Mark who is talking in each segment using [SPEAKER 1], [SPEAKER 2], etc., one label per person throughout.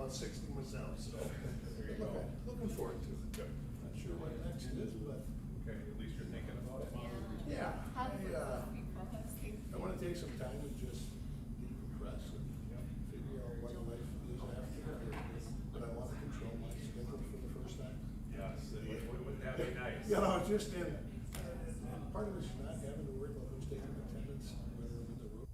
[SPEAKER 1] 160 myself, so.
[SPEAKER 2] There you go.
[SPEAKER 1] Looking forward to it.
[SPEAKER 2] Good.
[SPEAKER 1] Not sure what next is, but
[SPEAKER 2] Okay, at least you're thinking about it.
[SPEAKER 1] yeah,
[SPEAKER 3] How does it
[SPEAKER 1] I want to take some time and just decompress and figure out what life is after. But I want to control my schedule for the first time.
[SPEAKER 2] Yes, wouldn't that be nice?
[SPEAKER 1] You know, just and part of it's not having to worry about who's taking attendance, whether I'm in the room.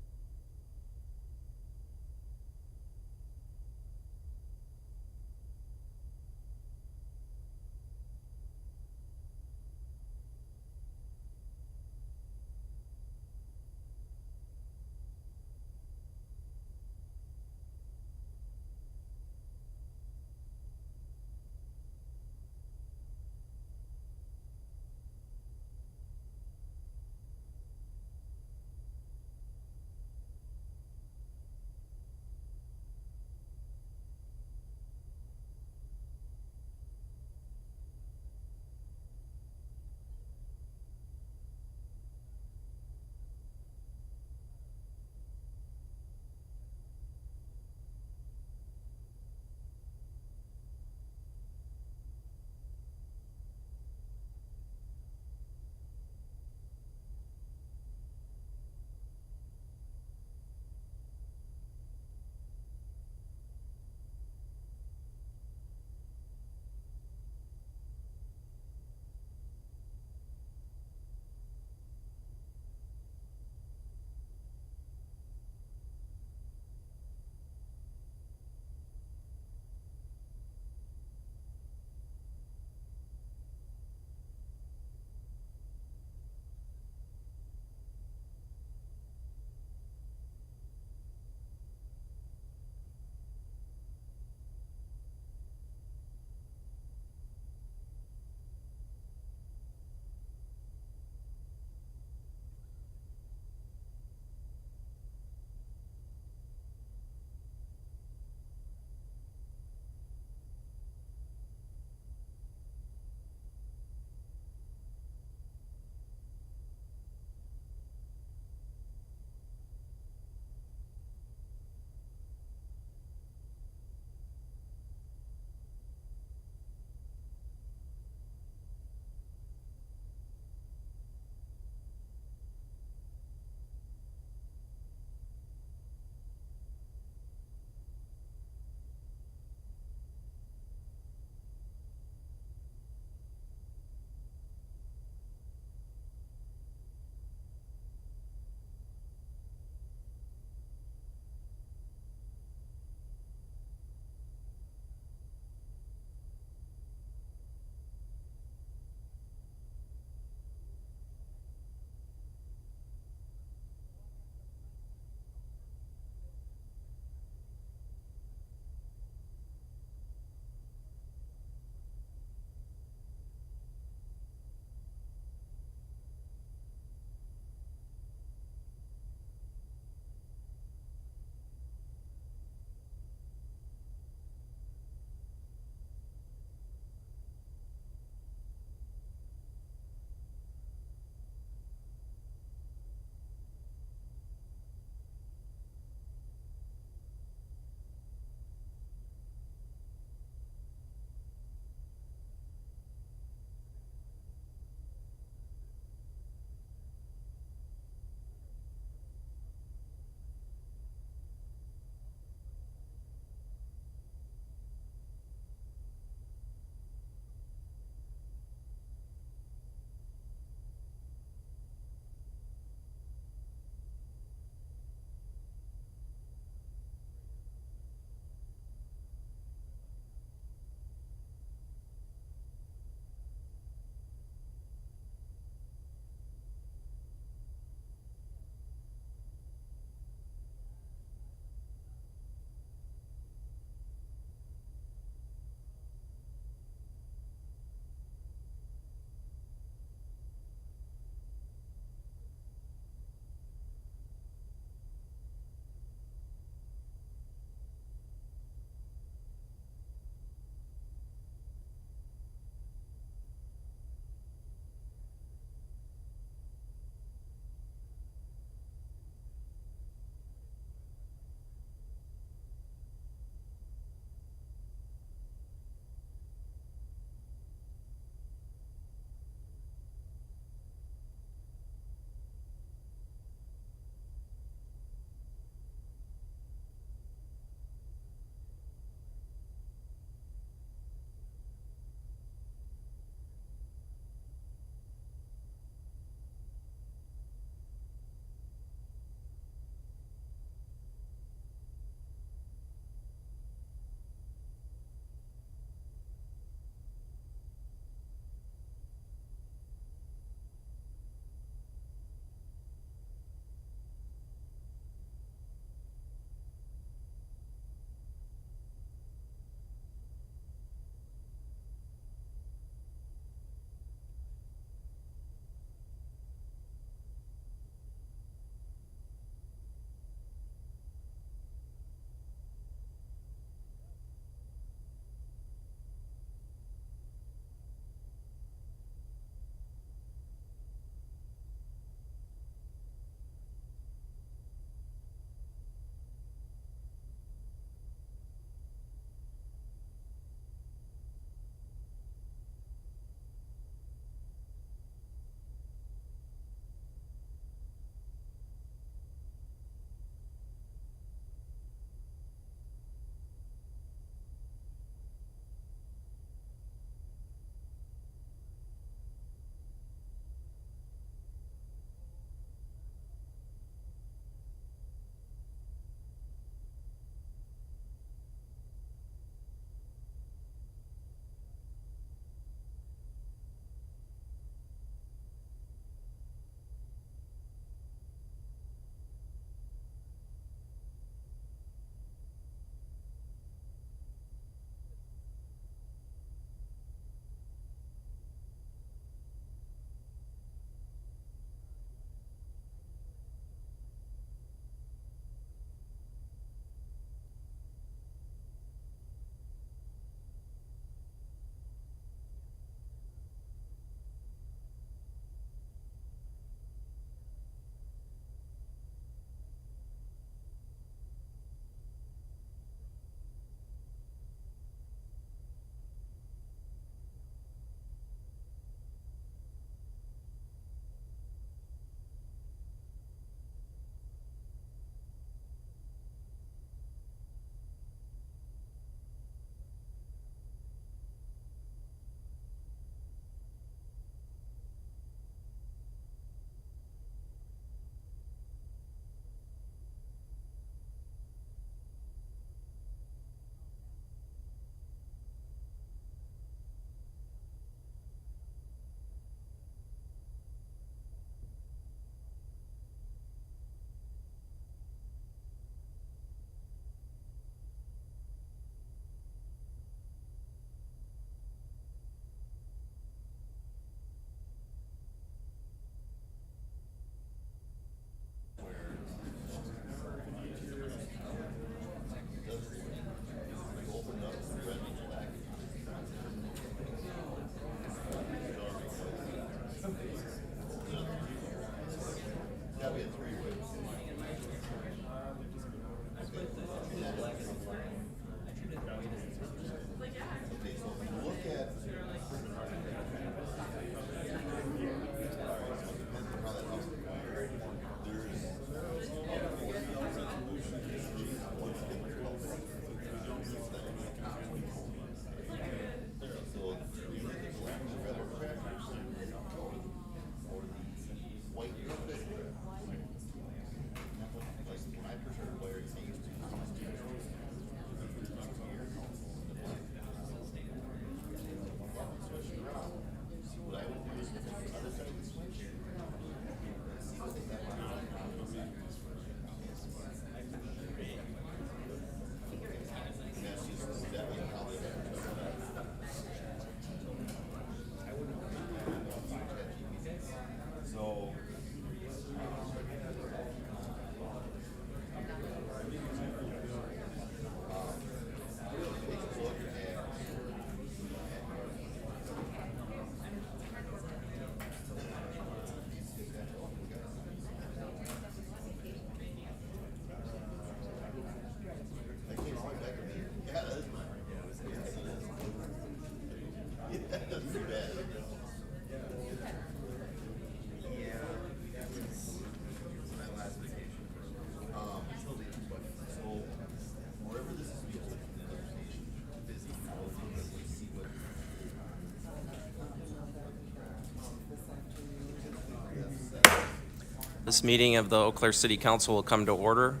[SPEAKER 3] This meeting of the Eau Claire City Council will come to order.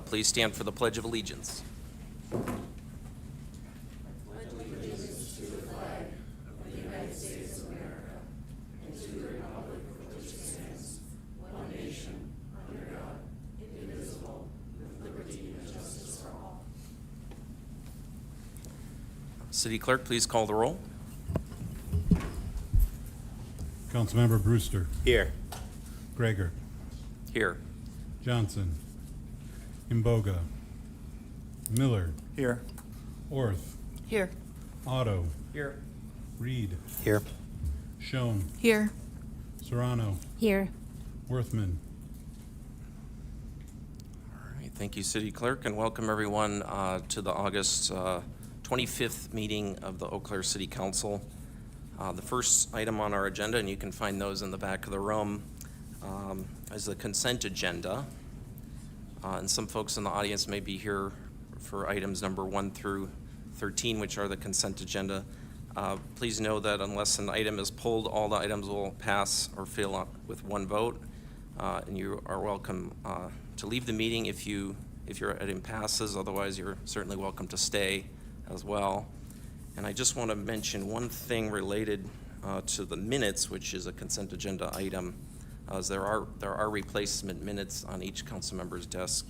[SPEAKER 3] Please stand for the Pledge of Allegiance. City Clerk, please call the roll.
[SPEAKER 4] Councilmember Brewster.
[SPEAKER 5] Here.
[SPEAKER 4] Gregor.
[SPEAKER 3] Here.
[SPEAKER 4] Johnson. Imboga. Miller.
[SPEAKER 5] Here.
[SPEAKER 4] Orth.
[SPEAKER 6] Here.
[SPEAKER 4] Otto.
[SPEAKER 3] Here.
[SPEAKER 4] Reed.
[SPEAKER 5] Here.
[SPEAKER 4] Schoen.
[SPEAKER 6] Here.
[SPEAKER 4] Serrano.
[SPEAKER 6] Here.
[SPEAKER 4] Worthman.
[SPEAKER 3] All right, thank you, City Clerk, and welcome everyone to the August 25th meeting of the Eau Claire City Council. The first item on our agenda, and you can find those in the back of the room, is the consent agenda. And some folks in the audience may be here for items number 1 through 13, which are the consent agenda. Please know that unless an item is pulled, all the items will pass or fail up with one vote. And you are welcome to leave the meeting if your item passes. Otherwise, you're certainly welcome to stay as well. And I just want to mention one thing related to the minutes, which is a consent agenda item. As there are replacement minutes on each council member's desk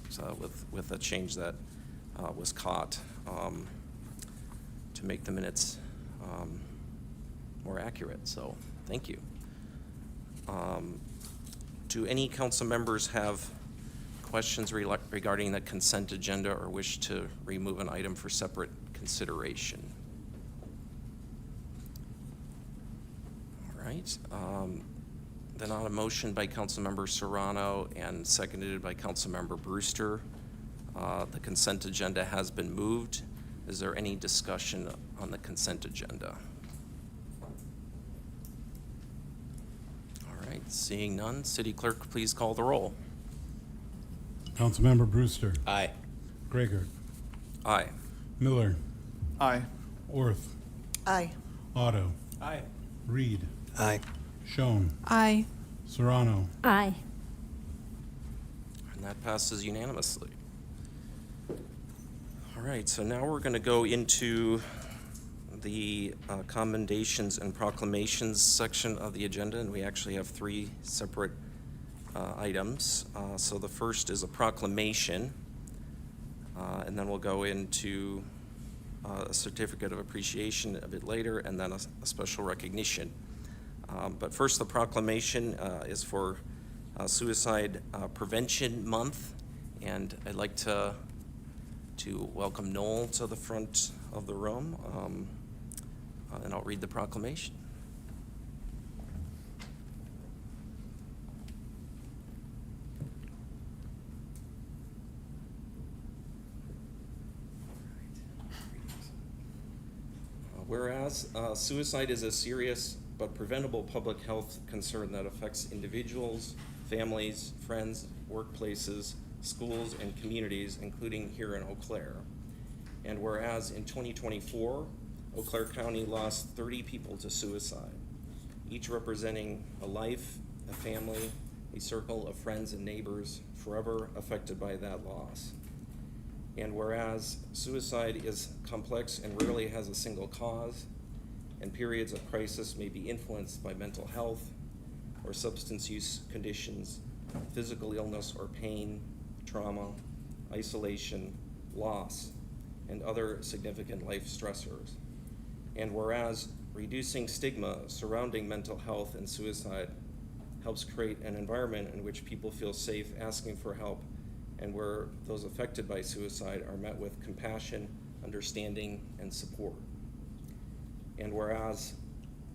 [SPEAKER 3] with a change that was caught to make the minutes more accurate. So thank you. Do any council members have questions regarding the consent agenda or wish to remove an item for separate consideration? All right. Then on a motion by Councilmember Serrano and seconded by Councilmember Brewster, the consent agenda has been moved. Is there any discussion on the consent agenda? All right, seeing none, City Clerk, please call the roll.
[SPEAKER 4] Councilmember Brewster.
[SPEAKER 5] Aye.
[SPEAKER 4] Gregor.
[SPEAKER 3] Aye.
[SPEAKER 4] Miller.
[SPEAKER 5] Aye.
[SPEAKER 4] Orth.
[SPEAKER 6] Aye.
[SPEAKER 4] Otto.
[SPEAKER 5] Aye.
[SPEAKER 4] Reed.
[SPEAKER 5] Aye.
[SPEAKER 4] Schoen.
[SPEAKER 6] Aye.
[SPEAKER 4] Serrano.
[SPEAKER 6] Aye.
[SPEAKER 3] And that passes unanimously. All right, so now we're going to go into the commendations and proclamations section of the agenda, and we actually have 3 separate items. So the first is a proclamation, and then we'll go into a certificate of appreciation a bit later, and then a special recognition. But first, the proclamation is for Suicide Prevention Month, and I'd like to welcome Noel to the front of the room, and I'll read the proclamation. Whereas suicide is a serious but preventable public health concern that affects individuals, families, friends, workplaces, schools, and communities, including here in Eau Claire. And whereas in 2024, Eau Claire County lost 30 people to suicide, each representing a life, a family, a circle of friends and neighbors forever affected by that loss. And whereas suicide is complex and rarely has a single cause, and periods of crisis may be influenced by mental health or substance use conditions, physical illness or pain, trauma, isolation, loss, and other significant life stressors. And whereas reducing stigma surrounding mental health and suicide helps create an environment in which people feel safe asking for help, and where those affected by suicide are met with compassion, understanding, and support. And whereas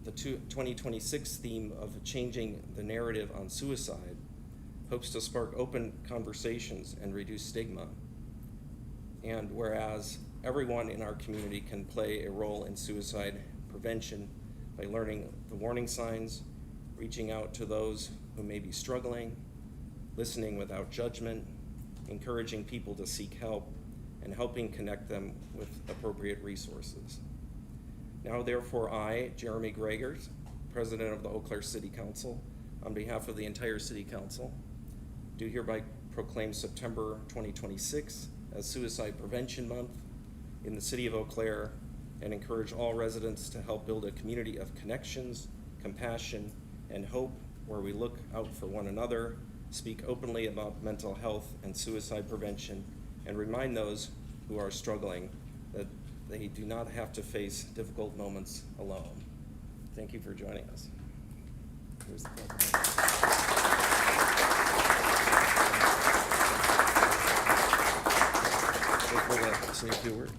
[SPEAKER 3] the 2026 theme of changing the narrative on suicide hopes to spark open conversations and reduce stigma. And whereas everyone in our community can play a role in suicide prevention by learning the warning signs, reaching out to those who may be struggling, listening without judgment, encouraging people to seek help, and helping connect them with appropriate resources. Now therefore I, Jeremy Gregor, President of the Eau Claire City Council, on behalf of the entire City Council, do hereby proclaim September 2026 as Suicide Prevention Month in the city of Eau Claire and encourage all residents to help build a community of connections, compassion, and hope where we look out for one another, speak openly about mental health and suicide prevention, and remind those who are struggling that they do not have to face difficult moments alone. Thank you for joining us. Here's the proclamation. Say a few words.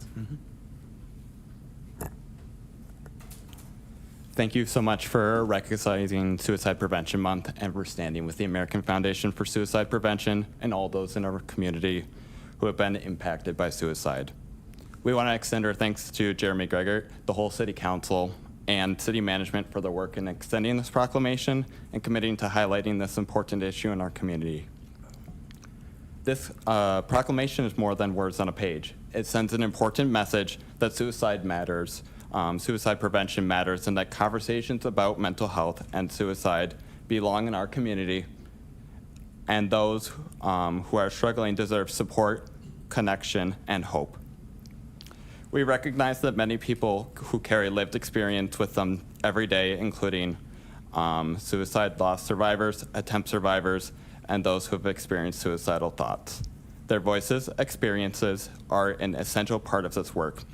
[SPEAKER 5] Thank you so much for recognizing Suicide Prevention Month and for standing with the American Foundation for Suicide Prevention and all those in our community who have been impacted by suicide. We want to extend our thanks to Jeremy Gregor, the whole City Council, and City Management for their work in extending this proclamation and committing to highlighting this important issue in our community. This proclamation is more than words on a page. It sends an important message that suicide matters, suicide prevention matters, and that conversations about mental health and suicide belong in our community, and those who are struggling deserve support, connection, and hope. We recognize that many people who carry lived experience with them every day, including suicide loss survivors, attempt survivors, and those who have experienced suicidal thoughts. Their voices, experiences are an essential part of this work.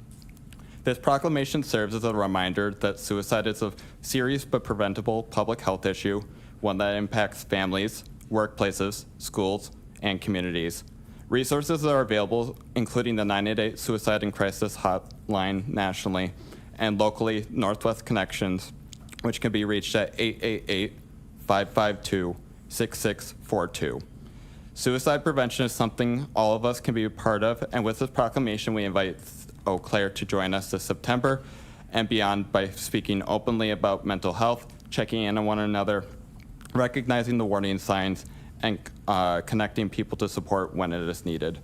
[SPEAKER 5] This proclamation serves as a reminder that suicide is a serious but preventable public health issue, one that impacts families, workplaces, schools, and communities. Resources are available, including the 988 Suicide and Crisis Hotline nationally, and locally, Northwest Connections, which can be reached at 888-552-6642. Suicide prevention is something all of us can be a part of, and with this proclamation, we invite Eau Claire to join us this September and beyond by speaking openly about mental health, checking in on one another, recognizing the warning signs, and connecting people to support when it is needed.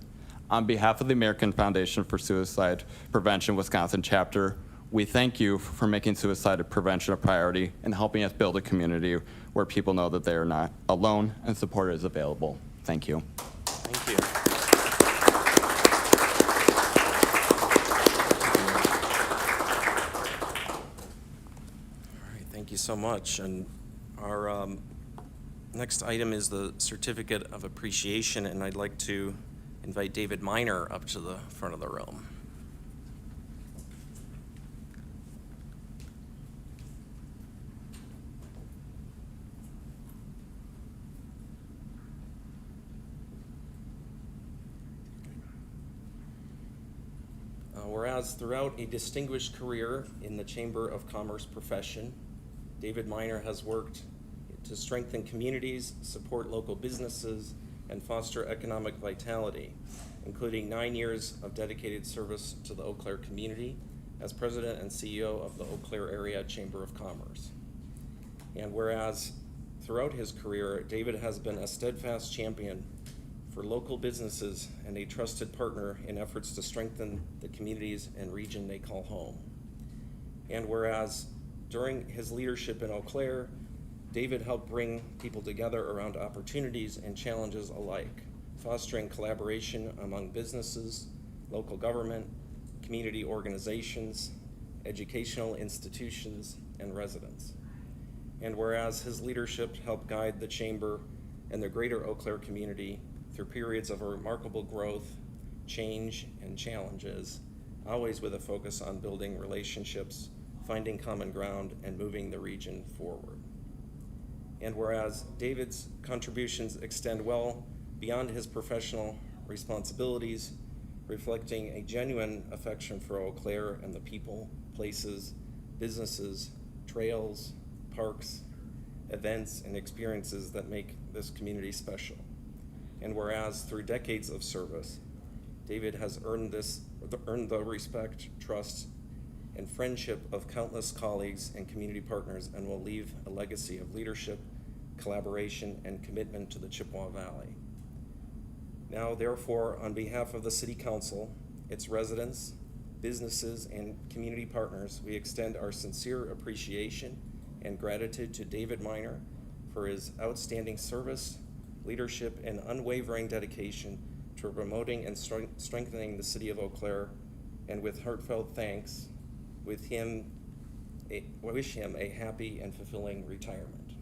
[SPEAKER 5] On behalf of the American Foundation for Suicide Prevention Wisconsin chapter, we thank you for making suicide prevention a priority and helping us build a community where people know that they are not alone and support is available. Thank you.
[SPEAKER 3] Thank you. All right, thank you so much. And our next item is the Certificate of Appreciation, and I'd like to invite David Miner up to the front of the room. Whereas throughout a distinguished career in the Chamber of Commerce profession, David Miner has worked to strengthen communities, support local businesses, and foster economic vitality, including 9 years of dedicated service to the Eau Claire community as President and CEO of the Eau Claire Area Chamber of Commerce. And whereas throughout his career, David has been a steadfast champion for local businesses and a trusted partner in efforts to strengthen the communities and region they call home. And whereas during his leadership in Eau Claire, David helped bring people together around opportunities and challenges alike, fostering collaboration among businesses, local government, community organizations, educational institutions, and residents. And whereas his leadership helped guide the Chamber and the greater Eau Claire community through periods of remarkable growth, change, and challenges, always with a focus on building relationships, finding common ground, and moving the region forward. And whereas David's contributions extend well beyond his professional responsibilities, reflecting a genuine affection for Eau Claire and the people, places, businesses, trails, parks, events, and experiences that make this community special. And whereas through decades of service, David has earned the respect, trust, and friendship of countless colleagues and community partners, and will leave a legacy of leadership, collaboration, and commitment to the Chippewa Valley. Now, therefore, on behalf of the City Council, its residents, businesses, and community partners, we extend our sincere appreciation and gratitude to David Miner for his outstanding service, leadership, and unwavering dedication to promoting and strengthening the city of Eau Claire, and with heartfelt thanks, wish him a happy and fulfilling retirement.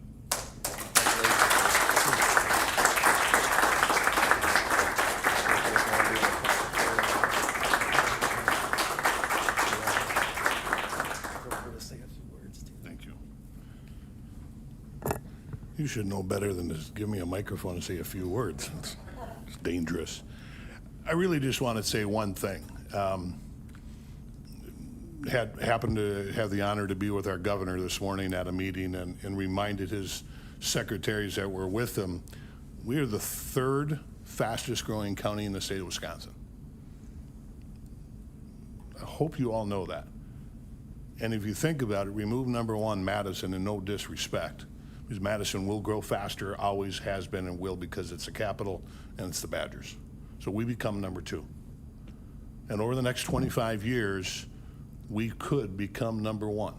[SPEAKER 1] Thank you. You should know better than to give me a microphone and say a few words. It's dangerous. I really just want to say one thing. Happened to have the honor to be with our governor this morning at a meeting and reminded his secretaries that were with him, we are the third fastest growing county in the state of Wisconsin. I hope you all know that. And if you think about it, remove number one, Madison, and no disrespect, because Madison will grow faster, always has been and will, because it's the capital and it's the Badgers. So we become number two. And over the next 25 years, we could become number one.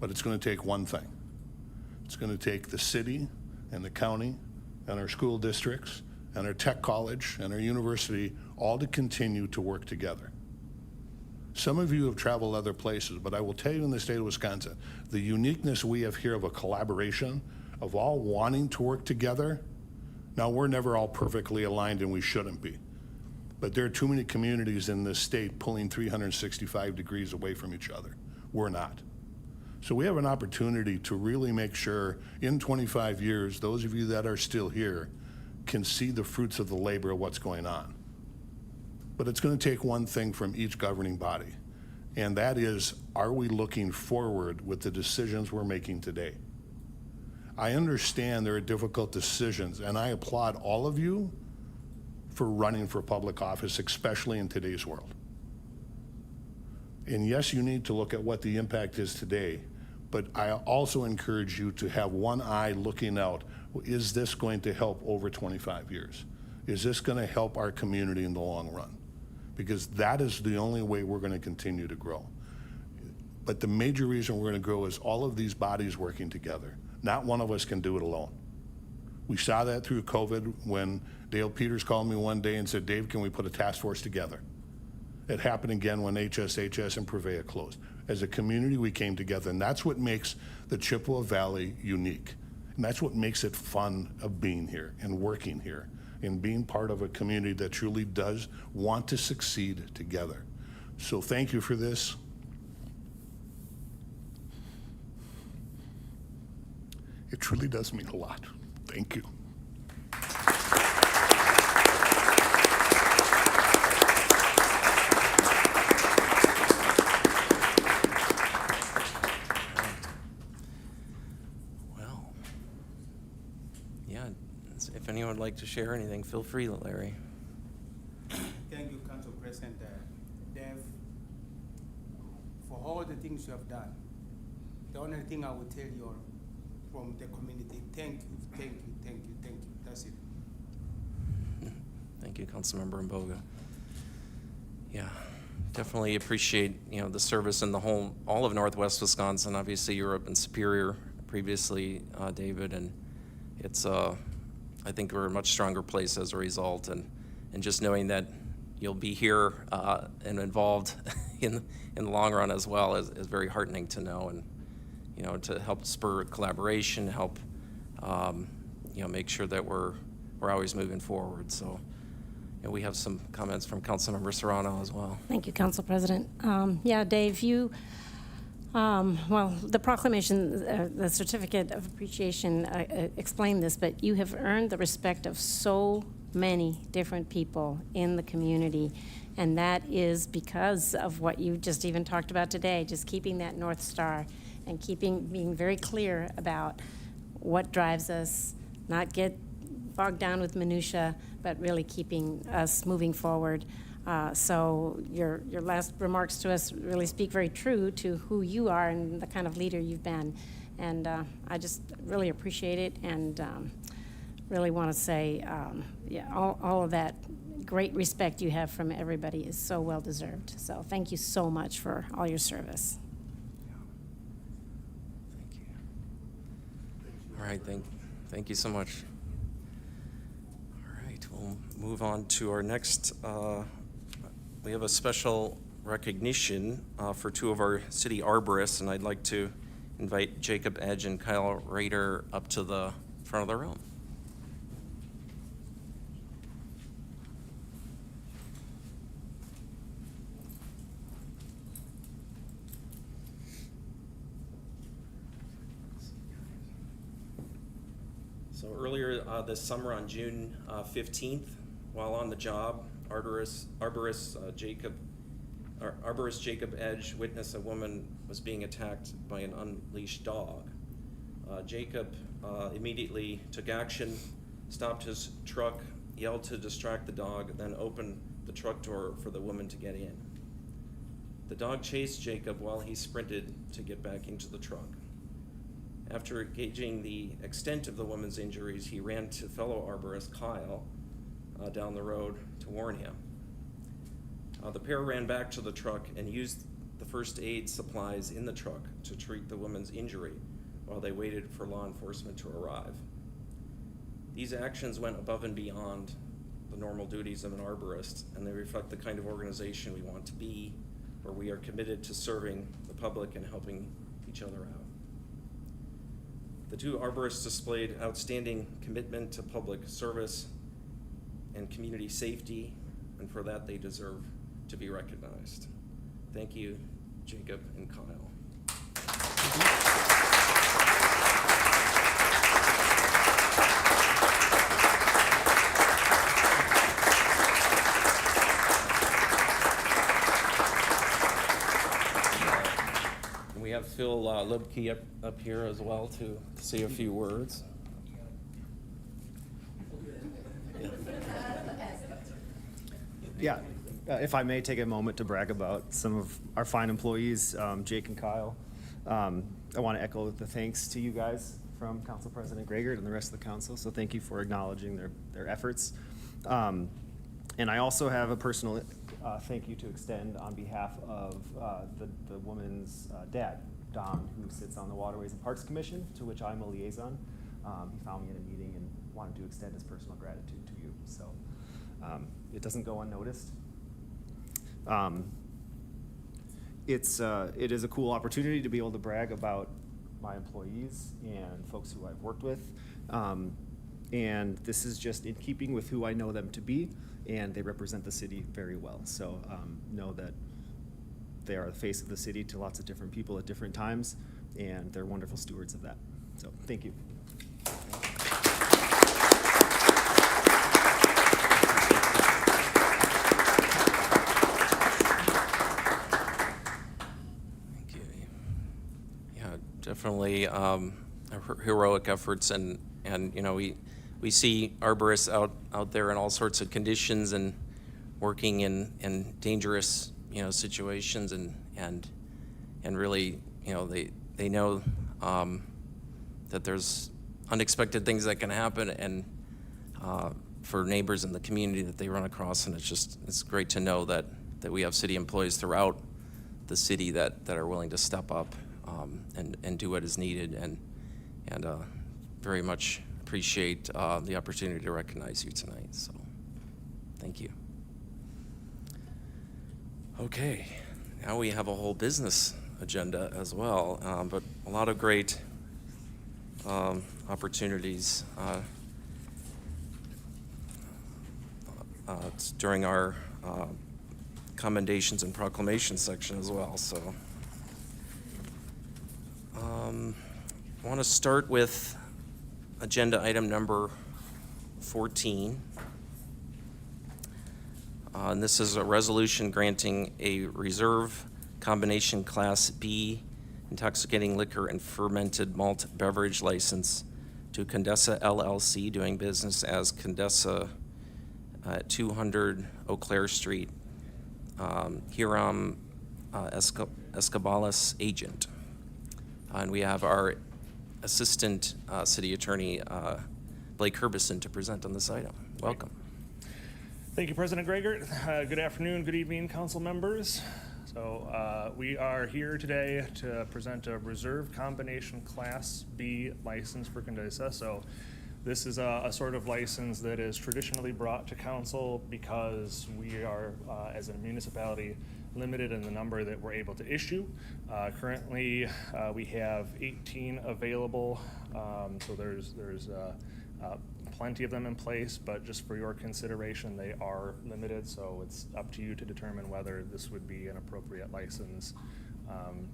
[SPEAKER 1] But it's going to take one thing. It's going to take the city and the county and our school districts and our tech college and our university all to continue to work together. Some of you have traveled other places, but I will tell you in the state of Wisconsin, the uniqueness we have here of a collaboration, of all wanting to work together. Now, we're never all perfectly aligned, and we shouldn't be. But there are too many communities in this state pulling 365 degrees away from each other. We're not. So we have an opportunity to really make sure in 25 years, those of you that are still here can see the fruits of the labor of what's going on. But it's going to take one thing from each governing body, and that is, are we looking forward with the decisions we're making today? I understand there are difficult decisions, and I applaud all of you for running for public office, especially in today's world. And yes, you need to look at what the impact is today, but I also encourage you to have one eye looking out. Is this going to help over 25 years? Is this going to help our community in the long run? Because that is the only way we're going to continue to grow. But the major reason we're going to grow is all of these bodies working together. Not one of us can do it alone. We saw that through COVID when Dale Peters called me one day and said, Dave, can we put a task force together? It happened again when HSHS and Prevea closed. As a community, we came together, and that's what makes the Chippewa Valley unique. And that's what makes it fun of being here and working here and being part of a community that truly does want to succeed together. So thank you for this. It truly does mean a lot. Thank you.
[SPEAKER 3] Well, yeah, if anyone would like to share anything, feel free, Larry.
[SPEAKER 6] Thank you, Council President Dev, for all the things you have done. The only thing I will tell you from the community, thank you, thank you, thank you, thank you. That's it.
[SPEAKER 3] Thank you, Councilmember Mboga. Yeah, definitely appreciate the service in all of Northwest Wisconsin. Obviously, you're up in Superior previously, David, and it's I think we're a much stronger place as a result. And just knowing that you'll be here and involved in the long run as well is very heartening to know, and to help spur collaboration, help make sure that we're always moving forward. So we have some comments from Councilmember Serrano as well.
[SPEAKER 7] Thank you, Council President. Yeah, Dave, you, well, the proclamation, the certificate of appreciation explained this, but you have earned the respect of so many different people in the community, and that is because of what you just even talked about today, just keeping that North Star and being very clear about what drives us, not get bogged down with minutia, but really keeping us moving forward. So your last remarks to us really speak very true to who you are and the kind of leader you've been. And I just really appreciate it, and really want to say, yeah, all of that great respect you have from everybody is so well deserved. So thank you so much for all your service.
[SPEAKER 3] Thank you. All right, thank you so much. We'll move on to our next, we have a special recognition for two of our city arborists, and I'd like to invite Jacob Edge and Kyle Rader up to the front of the room. So earlier this summer on June 15th, while on the job, arborist Jacob Edge witnessed a woman was being attacked by an unleashed dog. Jacob immediately took action, stopped his truck, yelled to distract the dog, then opened the truck door for the woman to get in. The dog chased Jacob while he sprinted to get back into the truck. After gauging the extent of the woman's injuries, he ran to fellow arborist Kyle down the road to warn him. The pair ran back to the truck and used the first aid supplies in the truck to treat the woman's injury while they waited for law enforcement to arrive. These actions went above and beyond the normal duties of an arborist, and they reflect the kind of organization we want to be, where we are committed to serving the public and helping each other out. The two arborists displayed outstanding commitment to public service and community safety, and for that they deserve to be recognized. Thank you, Jacob and Kyle. We have Phil Libke up here as well to say a few words.
[SPEAKER 8] Yeah, if I may take a moment to brag about some of our fine employees, Jake and Kyle. I want to echo the thanks to you guys from Council President Gregert and the rest of the council, so thank you for acknowledging their efforts. And I also have a personal thank you to extend on behalf of the woman's dad, Don, who sits on the Waterways and Parks Commission, to which I'm a liaison. He found me in a meeting and wanted to extend his personal gratitude to you. So it doesn't go unnoticed. It is a cool opportunity to be able to brag about my employees and folks who I've worked with. And this is just in keeping with who I know them to be, and they represent the city very well. So know that they are the face of the city to lots of different people at different times, and they're wonderful stewards of that. So thank you.
[SPEAKER 3] Thank you. Yeah, definitely heroic efforts, and you know, we see arborists out there in all sorts of conditions and working in dangerous, you know, situations, and really, you know, they know that there's unexpected things that can happen, and for neighbors in the community that they run across, and it's great to know that we have city employees throughout the city that are willing to step up and do what is needed, and very much appreciate the opportunity to recognize you tonight. So thank you. Okay, now we have a whole business agenda as well, but a lot of great opportunities during our commendations and proclamations section as well. So I want to start with agenda item number 14. And this is a resolution granting a reserve combination Class B intoxicating liquor and fermented malt beverage license to Condesa LLC, doing business as Condesa at 200 Eau Claire Street, Hiram Escobalas agent. And we have our Assistant City Attorney, Blake Herbison, to present on this item. Welcome.
[SPEAKER 9] Thank you, President Gregert. Good afternoon, good evening, council members. So we are here today to present a reserve combination Class B license for Condesa. So This is a sort of license that is traditionally brought to council because we are, as a municipality, limited in the number that we're able to issue. Currently, we have 18 available, so there's plenty of them in place, but just for your consideration, they are limited, so it's up to you to determine whether this would be an appropriate license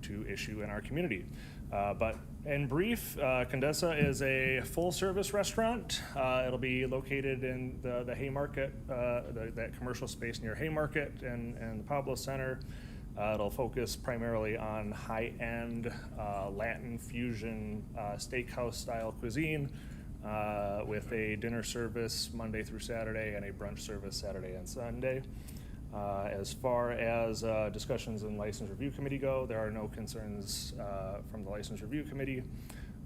[SPEAKER 9] to issue in our community. But in brief, Condesa is a full-service restaurant. It'll be located in the Haymarket, that commercial space near Haymarket and the Pablo Center. It'll focus primarily on high-end Latin fusion steakhouse-style cuisine with a dinner service Monday through Saturday and a brunch service Saturday and Sunday. As far as discussions in License Review Committee go, there are no concerns from the License Review Committee,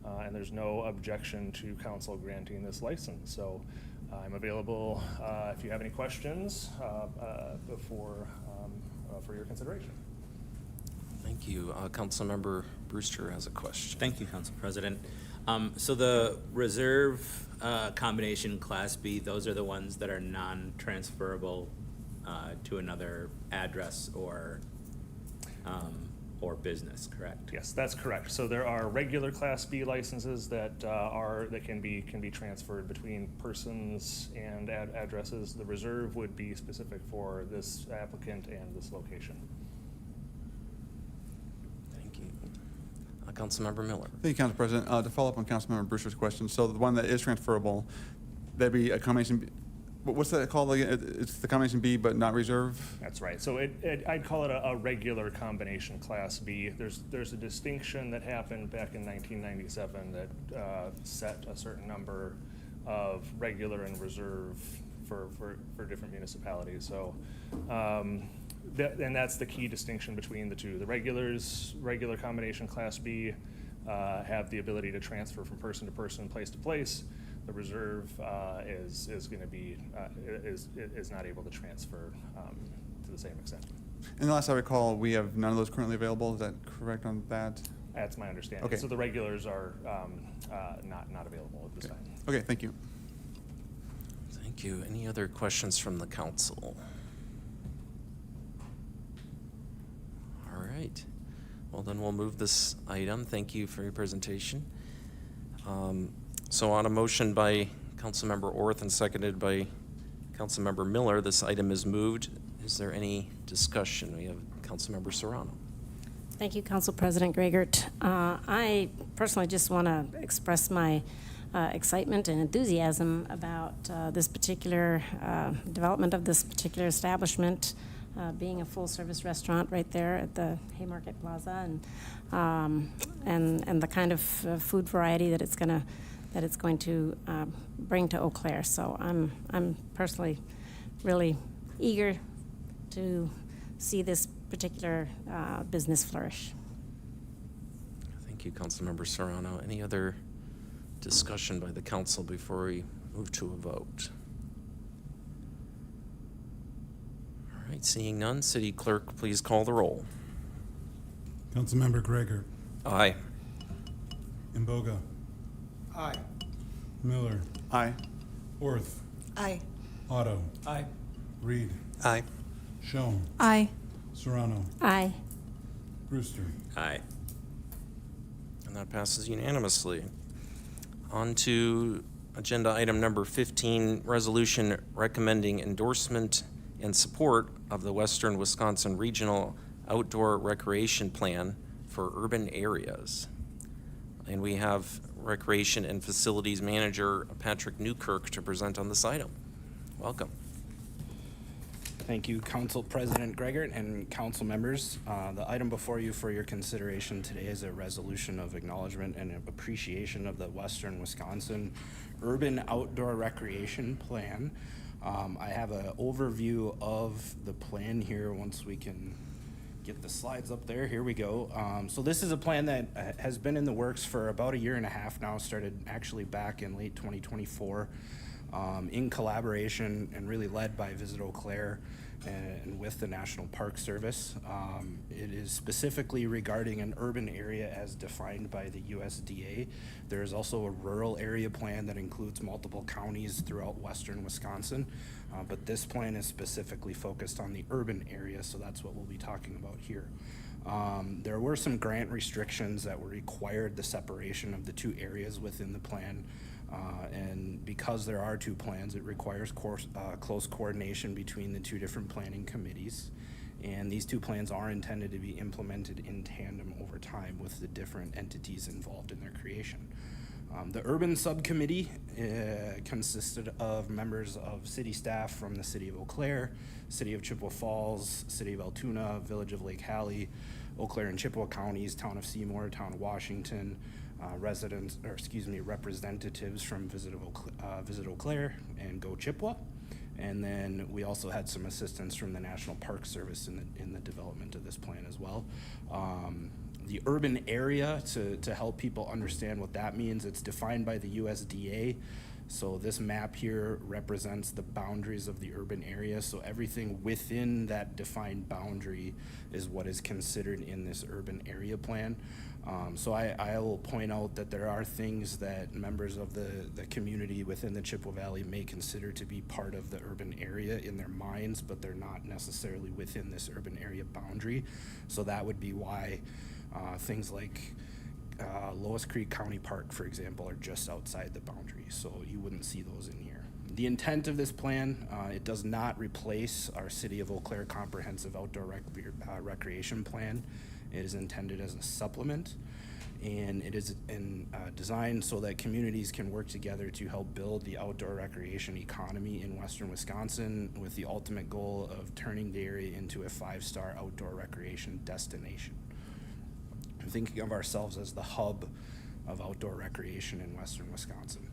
[SPEAKER 9] and there's no objection to council granting this license. So I'm available if you have any questions for your consideration.
[SPEAKER 3] Thank you. Councilmember Brewster has a question.
[SPEAKER 10] Thank you, Council President. So the reserve combination Class B, those are the ones that are non-transferable to another address or business, correct?
[SPEAKER 9] Yes, that's correct. So there are regular Class B licenses that can be transferred between persons and addresses. The reserve would be specific for this applicant and this location.
[SPEAKER 3] Thank you. Councilmember Miller.
[SPEAKER 11] Thank you, Council President. To follow up on Councilmember Brewster's question, so the one that is transferable, that'd be a combination. What's that called? It's the combination B, but not reserve?
[SPEAKER 9] That's right. So I'd call it a regular combination Class B. There's a distinction that happened back in 1997 that set a certain number of regular and reserve for different municipalities. So, and that's the key distinction between the two. The regular combination Class B have the ability to transfer from person to person, place to place. The reserve is going to be is not able to transfer to the same extent.
[SPEAKER 11] And the last I recall, we have none of those currently available. Is that correct on that?
[SPEAKER 9] That's my understanding.
[SPEAKER 11] Okay.
[SPEAKER 9] So the regulars are not available at this time.
[SPEAKER 11] Okay, thank you.
[SPEAKER 3] Thank you. Any other questions from the council? All right. Well, then we'll move this item. Thank you for your presentation. So on a motion by Councilmember Orth and seconded by Councilmember Miller, this item is moved. Is there any discussion? We have Councilmember Serrano.
[SPEAKER 7] Thank you, Council President Gregert. I personally just want to express my excitement and enthusiasm about this particular development of this particular establishment, being a full-service restaurant right there at the Haymarket Plaza, and the kind of food variety that it's going to bring to Eau Claire. So I'm personally really eager to see this particular business flourish.
[SPEAKER 3] Thank you, Councilmember Serrano. Any other discussion by the council before we move to a vote? All right, seeing none, City Clerk, please call the roll.
[SPEAKER 4] Councilmember Gregor,
[SPEAKER 3] Aye.
[SPEAKER 4] Imboga,
[SPEAKER 6] Aye.
[SPEAKER 4] Miller,
[SPEAKER 11] Aye.
[SPEAKER 4] Orth,
[SPEAKER 12] Aye.
[SPEAKER 4] Otto,
[SPEAKER 12] Aye.
[SPEAKER 4] Reed,
[SPEAKER 3] Aye.
[SPEAKER 4] Schoen,
[SPEAKER 12] Aye.
[SPEAKER 4] Serrano,
[SPEAKER 7] Aye.
[SPEAKER 4] Brewster.
[SPEAKER 10] Aye.
[SPEAKER 3] And that passes unanimously. On to agenda item number 15, resolution recommending endorsement and support of the Western Wisconsin Regional Outdoor Recreation Plan for urban areas. And we have Recreation and Facilities Manager Patrick Newkirk to present on this item. Welcome.
[SPEAKER 13] Thank you, Council President Gregert and council members. The item before you for your consideration today is a resolution of acknowledgement and appreciation of the Western Wisconsin Urban Outdoor Recreation Plan. I have an overview of the plan here once we can get the slides up there. Here we go. So this is a plan that has been in the works for about a year and a half now, started actually back in late 2024. In collaboration and really led by Visit Eau Claire and with the National Park Service. It is specifically regarding an urban area as defined by the USDA. There is also a rural area plan that includes multiple counties throughout western Wisconsin, but this plan is specifically focused on the urban area, so that's what we'll be talking about here. There were some grant restrictions that required the separation of the two areas within the plan. And because there are two plans, it requires close coordination between the two different planning committees. And these two plans are intended to be implemented in tandem over time with the different entities involved in their creation. The urban subcommittee consisted of members of city staff from the city of Eau Claire, city of Chippewa Falls, city of Altoona, village of Lake Hallie, Eau Claire and Chippewa counties, town of Seymour, town of Washington, representatives from Visit Eau Claire and Go Chippewa. And then we also had some assistance from the National Park Service in the development of this plan as well. The urban area, to help people understand what that means, it's defined by the USDA. So this map here represents the boundaries of the urban area. So everything within that defined boundary is what is considered in this urban area plan. So I will point out that there are things that members of the community within the Chippewa Valley may consider to be part of the urban area in their minds, but they're not necessarily within this urban area boundary. So that would be why things like Lois Creek County Park, for example, are just outside the boundary, so you wouldn't see those in here. The intent of this plan, it does not replace our City of Eau Claire Comprehensive Outdoor Recreation Plan. It is intended as a supplement, and it is designed so that communities can work together to help build the outdoor recreation economy in western Wisconsin with the ultimate goal of turning the area into a 5-star outdoor recreation destination. I'm thinking of ourselves as the hub of outdoor recreation in western Wisconsin.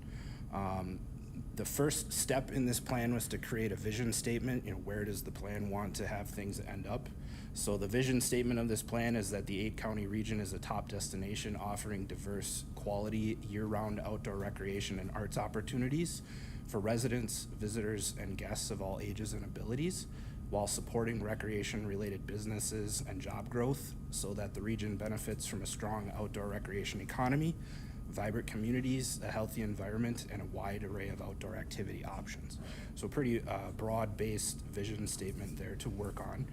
[SPEAKER 13] The first step in this plan was to create a vision statement. Where does the plan want to have things end up? So the vision statement of this plan is that the 8-county region is a top destination offering diverse, quality, year-round outdoor recreation and arts opportunities for residents, visitors, and guests of all ages and abilities, while supporting recreation-related businesses and job growth so that the region benefits from a strong outdoor recreation economy, vibrant communities, a healthy environment, and a wide array of outdoor activity options. So pretty broad-based vision statement there to work on.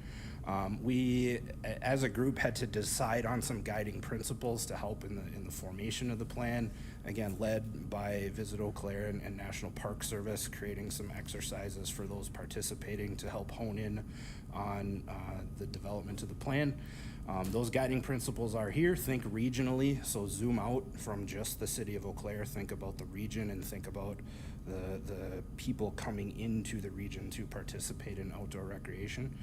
[SPEAKER 13] We, as a group, had to decide on some guiding principles to help in the formation of the plan. Again, led by Visit Eau Claire and National Park Service, creating some exercises for those participating to help hone in on the development of the plan. Those guiding principles are here. Think regionally, so zoom out from just the city of Eau Claire. Think about the region and think about the people coming into the region to participate in outdoor recreation.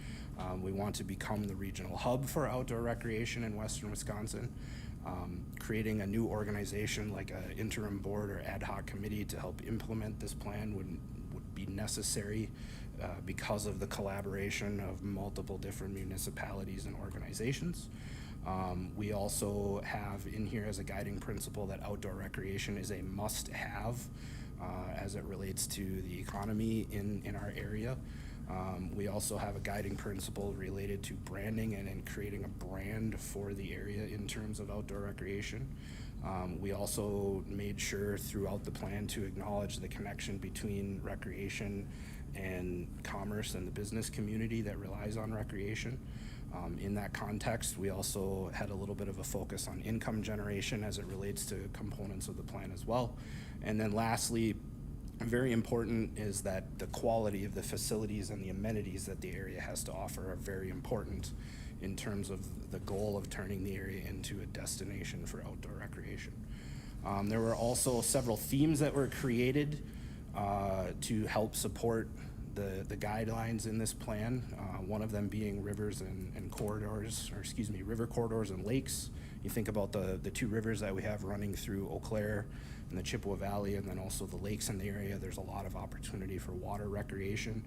[SPEAKER 13] We want to become the regional hub for outdoor recreation in western Wisconsin. Creating a new organization like an interim board or ad hoc committee to help implement this plan would be necessary because of the collaboration of multiple different municipalities and organizations. We also have in here as a guiding principle that outdoor recreation is a must-have as it relates to the economy in our area. We also have a guiding principle related to branding and in creating a brand for the area in terms of outdoor recreation. We also made sure throughout the plan to acknowledge the connection between recreation and commerce and the business community that relies on recreation. In that context, we also had a little bit of a focus on income generation as it relates to components of the plan as well. And then lastly, very important is that the quality of the facilities and the amenities that the area has to offer are very important in terms of the goal of turning the area into a destination for outdoor recreation. There were also several themes that were created to help support the guidelines in this plan. One of them being rivers and corridors, or excuse me, river corridors and lakes. You think about the two rivers that we have running through Eau Claire and the Chippewa Valley, and then also the lakes in the area. There's a lot of opportunity for water recreation.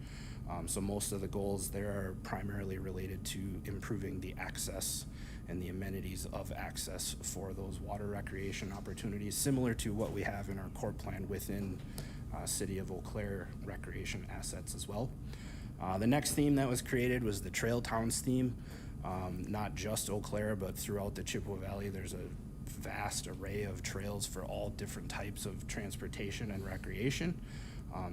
[SPEAKER 13] So most of the goals there are primarily related to improving the access and the amenities of access for those water recreation opportunities, similar to what we have in our core plan within City of Eau Claire recreation assets as well. The next theme that was created was the Trail Towns theme. Not just Eau Claire, but throughout the Chippewa Valley, there's a vast array of trails for all different types of transportation and recreation.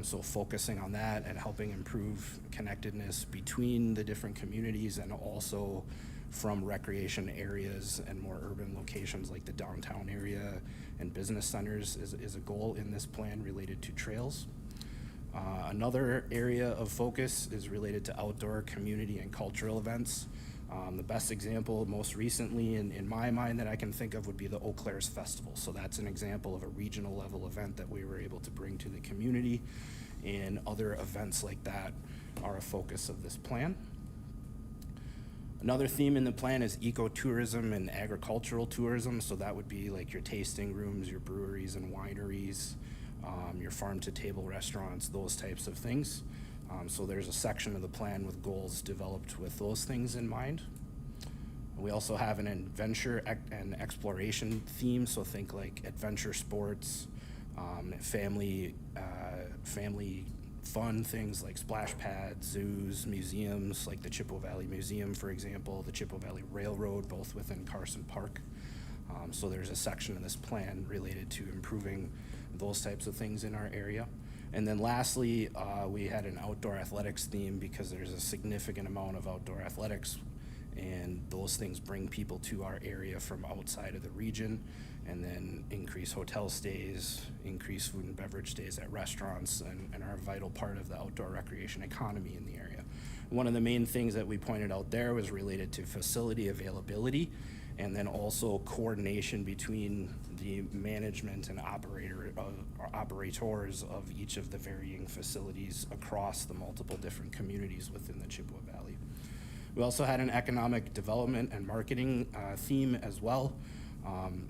[SPEAKER 13] So focusing on that and helping improve connectedness between the different communities and also from recreation areas and more urban locations like the downtown area and business centers is a goal in this plan related to trails. Another area of focus is related to outdoor community and cultural events. The best example most recently in my mind that I can think of would be the Eau Claire's Festival. So that's an example of a regional level event that we were able to bring to the community, and other events like that are a focus of this plan. Another theme in the plan is ecotourism and agricultural tourism. So that would be like your tasting rooms, your breweries and wineries, your farm-to-table restaurants, those types of things. So there's a section of the plan with goals developed with those things in mind. We also have an adventure and exploration theme, so think like adventure sports, family fun things like splash pads, zoos, museums, like the Chippewa Valley Museum, for example, the Chippewa Valley Railroad, both within Carson Park. So there's a section of this plan related to improving those types of things in our area. And then lastly, we had an outdoor athletics theme because there's a significant amount of outdoor athletics, and those things bring people to our area from outside of the region, and then increase hotel stays, increase food and beverage stays at restaurants, and are a vital part of the outdoor recreation economy in the area. One of the main things that we pointed out there was related to facility availability, and then also coordination between the management and operators of each of the varying facilities across the multiple different communities within the Chippewa Valley. We also had an economic development and marketing theme as well.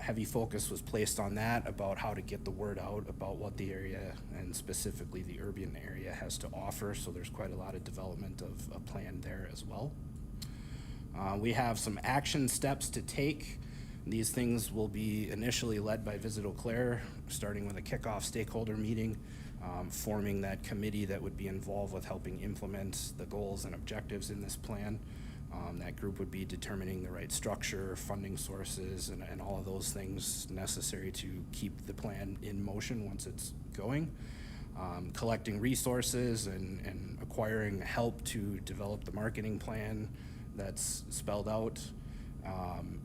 [SPEAKER 13] Heavy focus was placed on that, about how to get the word out about what the area, and specifically the urban area, has to offer. So there's quite a lot of development of a plan there as well. We have some action steps to take. These things will be initially led by Visit Eau Claire, starting with a kickoff stakeholder meeting, forming that committee that would be involved with helping implement the goals and objectives in this plan. That group would be determining the right structure, funding sources, and all of those things necessary to keep the plan in motion once it's going. Collecting resources and acquiring help to develop the marketing plan that's spelled out,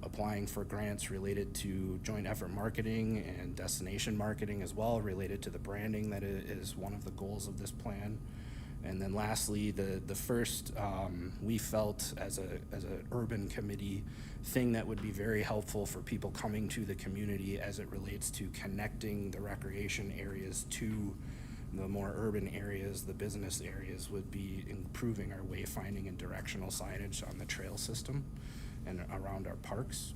[SPEAKER 13] applying for grants related to joint effort marketing and destination marketing as well, related to the branding that is one of the goals of this plan. And then lastly, the first, we felt as an urban committee thing that would be very helpful for people coming to the community as it relates to connecting the recreation areas to the more urban areas, the business areas, would be improving our wayfinding and directional signage on the trail system and around our parks.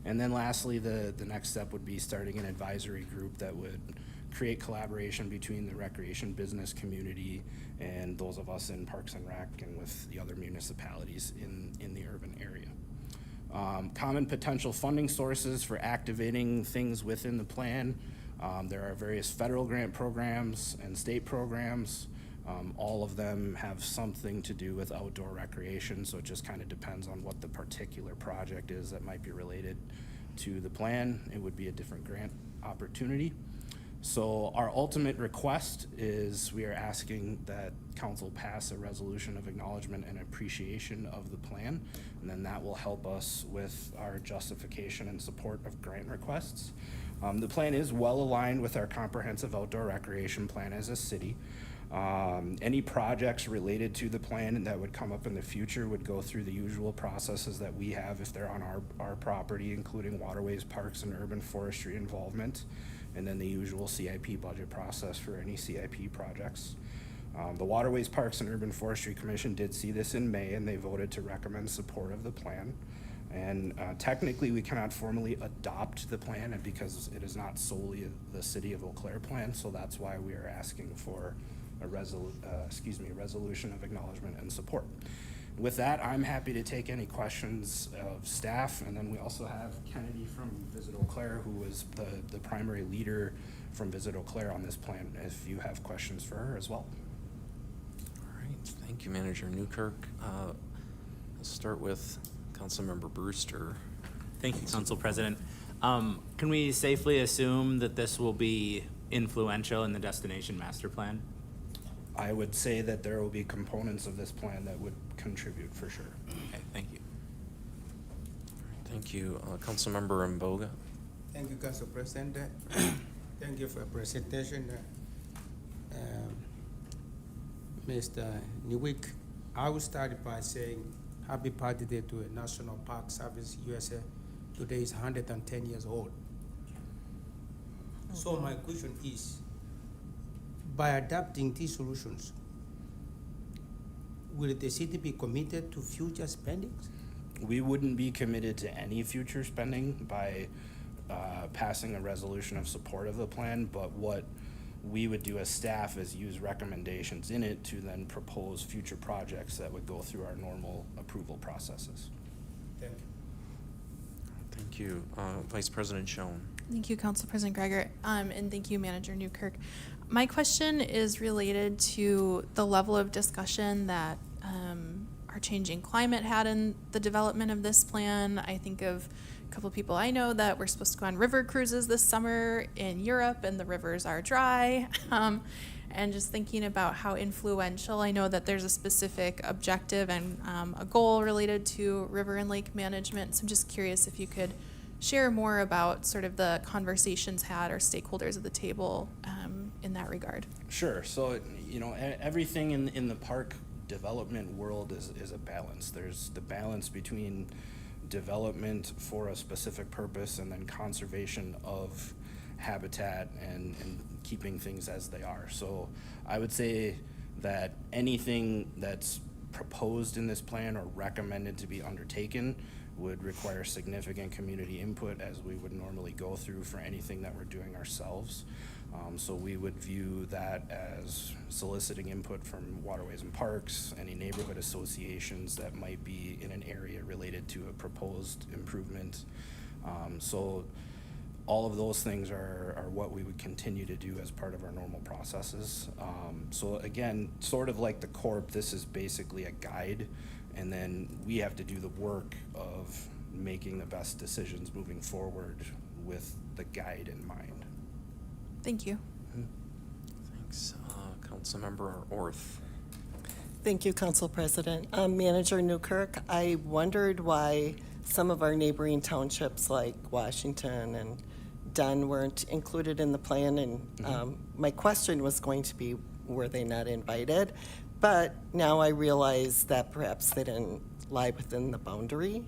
[SPEAKER 13] And then lastly, the next step would be starting an advisory group that would create collaboration between the recreation business community and those of us in Parks and Rec and with the other municipalities in the urban area. Common potential funding sources for activating things within the plan. There are various federal grant programs and state programs. All of them have something to do with outdoor recreation, so it just kind of depends on what the particular project is that might be related to the plan. It would be a different grant opportunity. So our ultimate request is we are asking that council pass a resolution of acknowledgement and appreciation of the plan, and then that will help us with our justification and support of grant requests. The plan is well aligned with our comprehensive outdoor recreation plan as a city. Any projects related to the plan that would come up in the future would go through the usual processes that we have if they're on our property, including waterways, parks, and urban forestry involvement, and then the usual CIP budget process for any CIP projects. The Waterways, Parks, and Urban Forestry Commission did see this in May, and they voted to recommend support of the plan. And technically, we cannot formally adopt the plan because it is not solely the City of Eau Claire plan, so that's why we are asking for a resolution of acknowledgement and support. With that, I'm happy to take any questions of staff, and then we also have Kennedy from Visit Eau Claire, who was the primary leader from Visit Eau Claire on this plan, if you have questions for her as well.
[SPEAKER 12] All right,
[SPEAKER 3] Thank you, Manager Newkirk. I'll start with Councilmember Brewster.
[SPEAKER 10] Thank you, Council President. Can we safely assume that this will be influential in the destination master plan?
[SPEAKER 13] I would say that there will be components of this plan that would contribute for sure.
[SPEAKER 10] Okay, thank you.
[SPEAKER 3] Thank you. Councilmember Mboga.
[SPEAKER 6] Thank you, Council President. Thank you for your presentation. Mr. Newick, I will start by saying happy birthday to National Park Service USA. Today is 110 years old. So my question is, by adapting these solutions, will the city be committed to future spendings?
[SPEAKER 13] We wouldn't be committed to any future spending by passing a resolution of support of the plan, but what we would do as staff is use recommendations in it to then propose future projects that would go through our normal approval processes.
[SPEAKER 6] Thank you.
[SPEAKER 3] Thank you. Vice President Schoen.
[SPEAKER 12] Thank you, Council President Gregor, and thank you, Manager Newkirk. My question is related to the level of discussion that our changing climate had in the development of this plan. I think of a couple of people I know that were supposed to go on river cruises this summer in Europe, and the rivers are dry. And just thinking about how influential, I know that there's a specific objective and a goal related to river and lake management. So I'm just curious if you could share more about sort of the conversations had or stakeholders at the table in that regard.
[SPEAKER 13] Sure. So, you know, everything in the park development world is a balance. There's the balance between development for a specific purpose and then conservation of habitat and keeping things as they are. So I would say that anything that's proposed in this plan or recommended to be undertaken would require significant community input, as we would normally go through for anything that we're doing ourselves. So we would view that as soliciting input from Waterways and Parks, any neighborhood associations that might be in an area related to a proposed improvement. So all of those things are what we would continue to do as part of our normal processes. So again, sort of like the Corp, this is basically a guide, and then we have to do the work of making the best decisions moving forward with the guide in mind.
[SPEAKER 12] Thank you.
[SPEAKER 3] Thanks. Councilmember Orth.
[SPEAKER 14] Thank you, Council President. Manager Newkirk, I wondered why some of our neighboring townships like Washington and Dunn weren't included in the plan, and my question was going to be, were they not invited? But now I realize that perhaps they didn't lie within the boundary.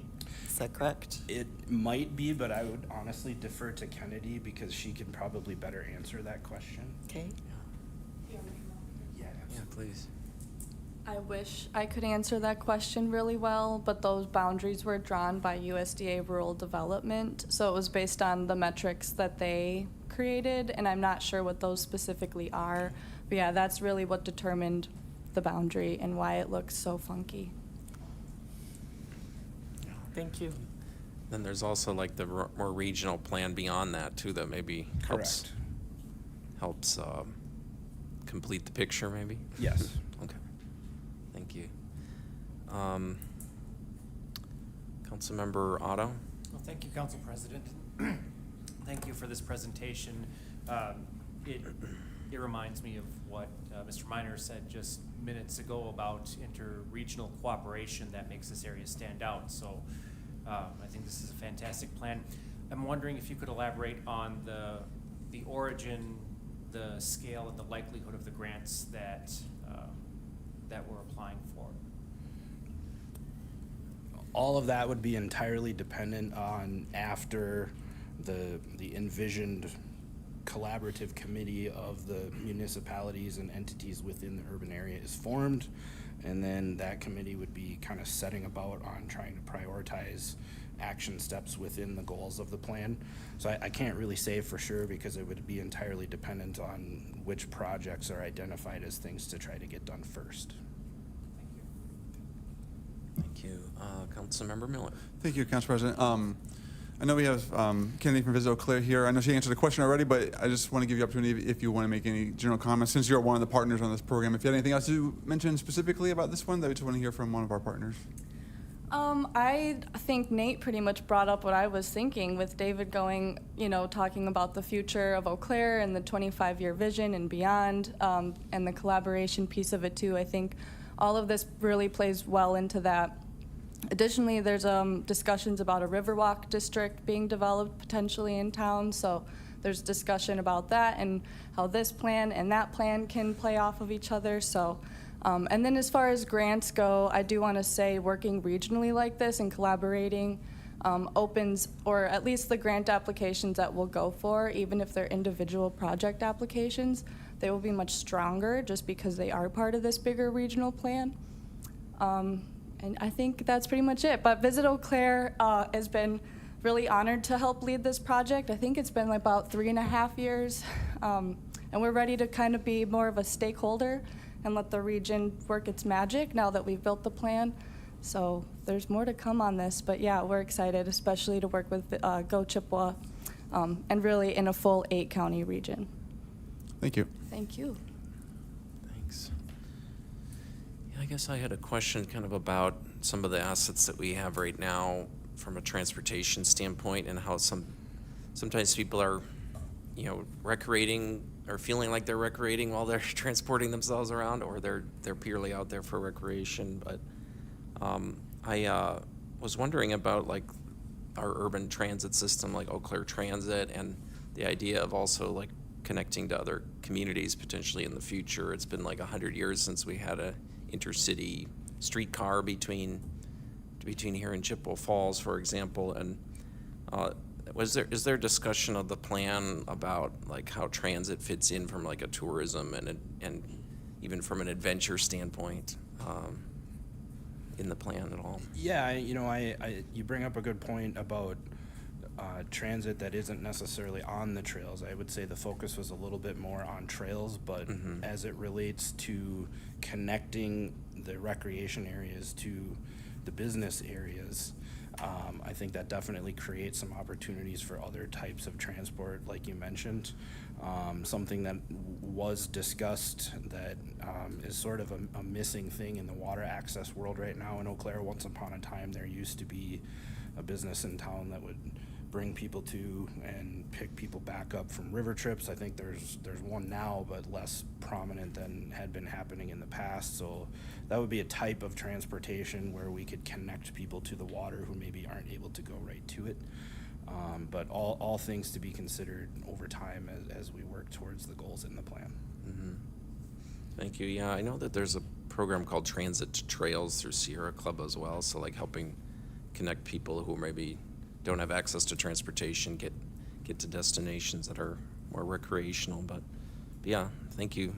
[SPEAKER 14] Is that correct?
[SPEAKER 13] It might be, but I would honestly defer to Kennedy because she can probably better answer that question.
[SPEAKER 14] Okay.
[SPEAKER 13] Yeah,
[SPEAKER 3] Please.
[SPEAKER 15] I wish I could answer that question really well, but those boundaries were drawn by USDA Rural Development, so it was based on the metrics that they created, and I'm not sure what those specifically are. But yeah, that's really what determined the boundary and why it looks so funky.
[SPEAKER 14] Thank you.
[SPEAKER 3] Then there's also like the more regional plan beyond that too, that maybe helps complete the picture maybe?
[SPEAKER 13] Yes.
[SPEAKER 3] Okay. Thank you. Councilmember Otto?
[SPEAKER 16] Well, thank you, Council President. Thank you for this presentation. It reminds me of what Mr. Miner said just minutes ago about inter-regional cooperation that makes this area stand out. So I think this is a fantastic plan. I'm wondering if you could elaborate on the origin, the scale, and the likelihood of the grants that we're applying for.
[SPEAKER 13] All of that would be entirely dependent on after the envisioned collaborative committee of the municipalities and entities within the urban area is formed, and then that committee would be kind of setting about on trying to prioritize action steps within the goals of the plan. So I can't really say for sure because it would be entirely dependent on which projects are identified as things to try to get done first.
[SPEAKER 3] Thank you. Councilmember Miller.
[SPEAKER 11] Thank you, Council President. I know we have Kennedy from Visit Eau Claire here. I know she answered the question already, but I just want to give you the opportunity if you want to make any general comments, since you're one of the partners on this program. If you had anything else to mention specifically about this one, that we just want to hear from one of our partners.
[SPEAKER 15] I think Nate pretty much brought up what I was thinking with David going, talking about the future of Eau Claire and the 25-year vision and beyond, and the collaboration piece of it too. I think all of this really plays well into that. Additionally, there's discussions about a Riverwalk district being developed potentially in town, so there's discussion about that and how this plan and that plan can play off of each other. So, and then as far as grants go, I do want to say working regionally like this and collaborating opens, or at least the grant applications that we'll go for, even if they're individual project applications, they will be much stronger just because they are part of this bigger regional plan. And I think that's pretty much it. But Visit Eau Claire has been really honored to help lead this project. I think it's been about 3.5 years. And we're ready to kind of be more of a stakeholder and let the region work its magic now that we've built the plan. So there's more to come on this. But yeah, we're excited, especially to work with Go Chippewa and really in a full 8-county region.
[SPEAKER 11] Thank you.
[SPEAKER 15] Thank you.
[SPEAKER 3] Thanks. Yeah, I guess I had a question kind of about some of the assets that we have right now from a transportation standpoint, and how sometimes people are, recreating or feeling like they're recreating while they're transporting themselves around, or they're purely out there for recreation. But I was wondering about like our urban transit system, like Eau Claire Transit, and the idea of also like connecting to other communities potentially in the future. It's been like 100 years since we had a intercity streetcar between here and Chippewa Falls, for example. And is there discussion of the plan about like how transit fits in from like a tourism and even from an adventure standpoint in the plan at all?
[SPEAKER 13] Yeah, you bring up a good point about transit that isn't necessarily on the trails. I would say the focus was a little bit more on trails, but as it relates to connecting the recreation areas to the business areas, I think that definitely creates some opportunities for other types of transport, like you mentioned. Something that was discussed that is sort of a missing thing in the water access world right now in Eau Claire. Once upon a time, there used to be a business in town that would bring people to and pick people back up from river trips. I think there's one now, but less prominent than had been happening in the past. So that would be a type of transportation where we could connect people to the water who maybe aren't able to go right to it. But all things to be considered over time as we work towards the goals in the plan.
[SPEAKER 3] Mm-hmm. Thank you. Yeah, I know that there's a program called Transit to Trails through Sierra Club as well. So like helping connect people who maybe don't have access to transportation, get to destinations that are more recreational. But yeah, thank you,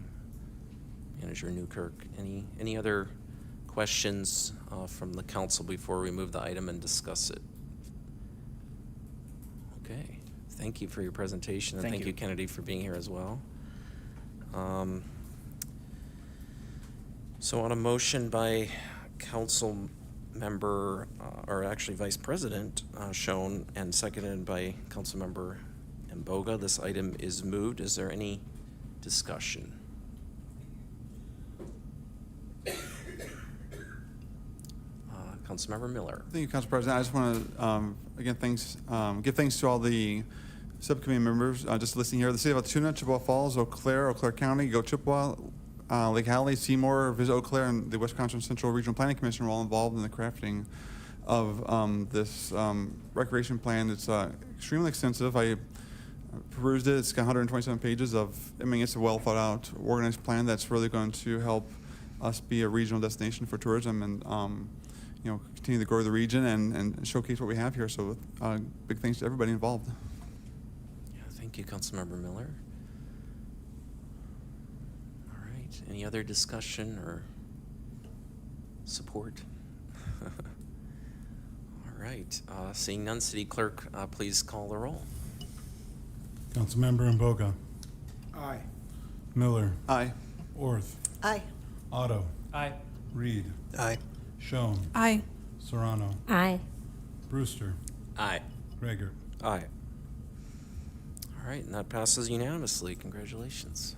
[SPEAKER 3] Manager Newkirk. Any other questions from the council before we move the item and discuss it? Okay, thank you for your presentation, and thank you, Kennedy, for being here as well. So on a motion by council member, or actually Vice President Schoen, and seconded by Councilmember Mboga, this item is moved. Is there any discussion? Councilmember Miller.
[SPEAKER 11] Thank you, Council President. I just want to, again, give thanks to all the subcommittee members. Just listening here, the City of Altoona, Chippewa Falls, Eau Claire County, Go Chippewa, Lake Hallie, Seymour, Visit Eau Claire, and the Wisconsin Central Regional Planning Commission are all involved in the crafting of this recreation plan. It's extremely extensive. I perused it. It's got 127 pages it's a well thought out, organized plan that's really going to help us be a regional destination for tourism and continue to grow the region and showcase what we have here. So big thanks to everybody involved.
[SPEAKER 3] Yeah, thank you, Councilmember Miller. All right, any other discussion or support? All right, seeing none, City Clerk, please call the roll.
[SPEAKER 4] Councilmember Mboga.
[SPEAKER 6] Aye.
[SPEAKER 4] Miller.
[SPEAKER 11] Aye.
[SPEAKER 4] Orth.
[SPEAKER 14] Aye.
[SPEAKER 4] Otto.
[SPEAKER 16] Aye.
[SPEAKER 4] Reed.
[SPEAKER 8] Aye.
[SPEAKER 4] Schoen.
[SPEAKER 12] Aye.
[SPEAKER 4] Serrano.
[SPEAKER 7] Aye.
[SPEAKER 4] Brewster.
[SPEAKER 10] Aye.
[SPEAKER 4] Gregor.
[SPEAKER 3] Aye. All right, and that passes unanimously. Congratulations.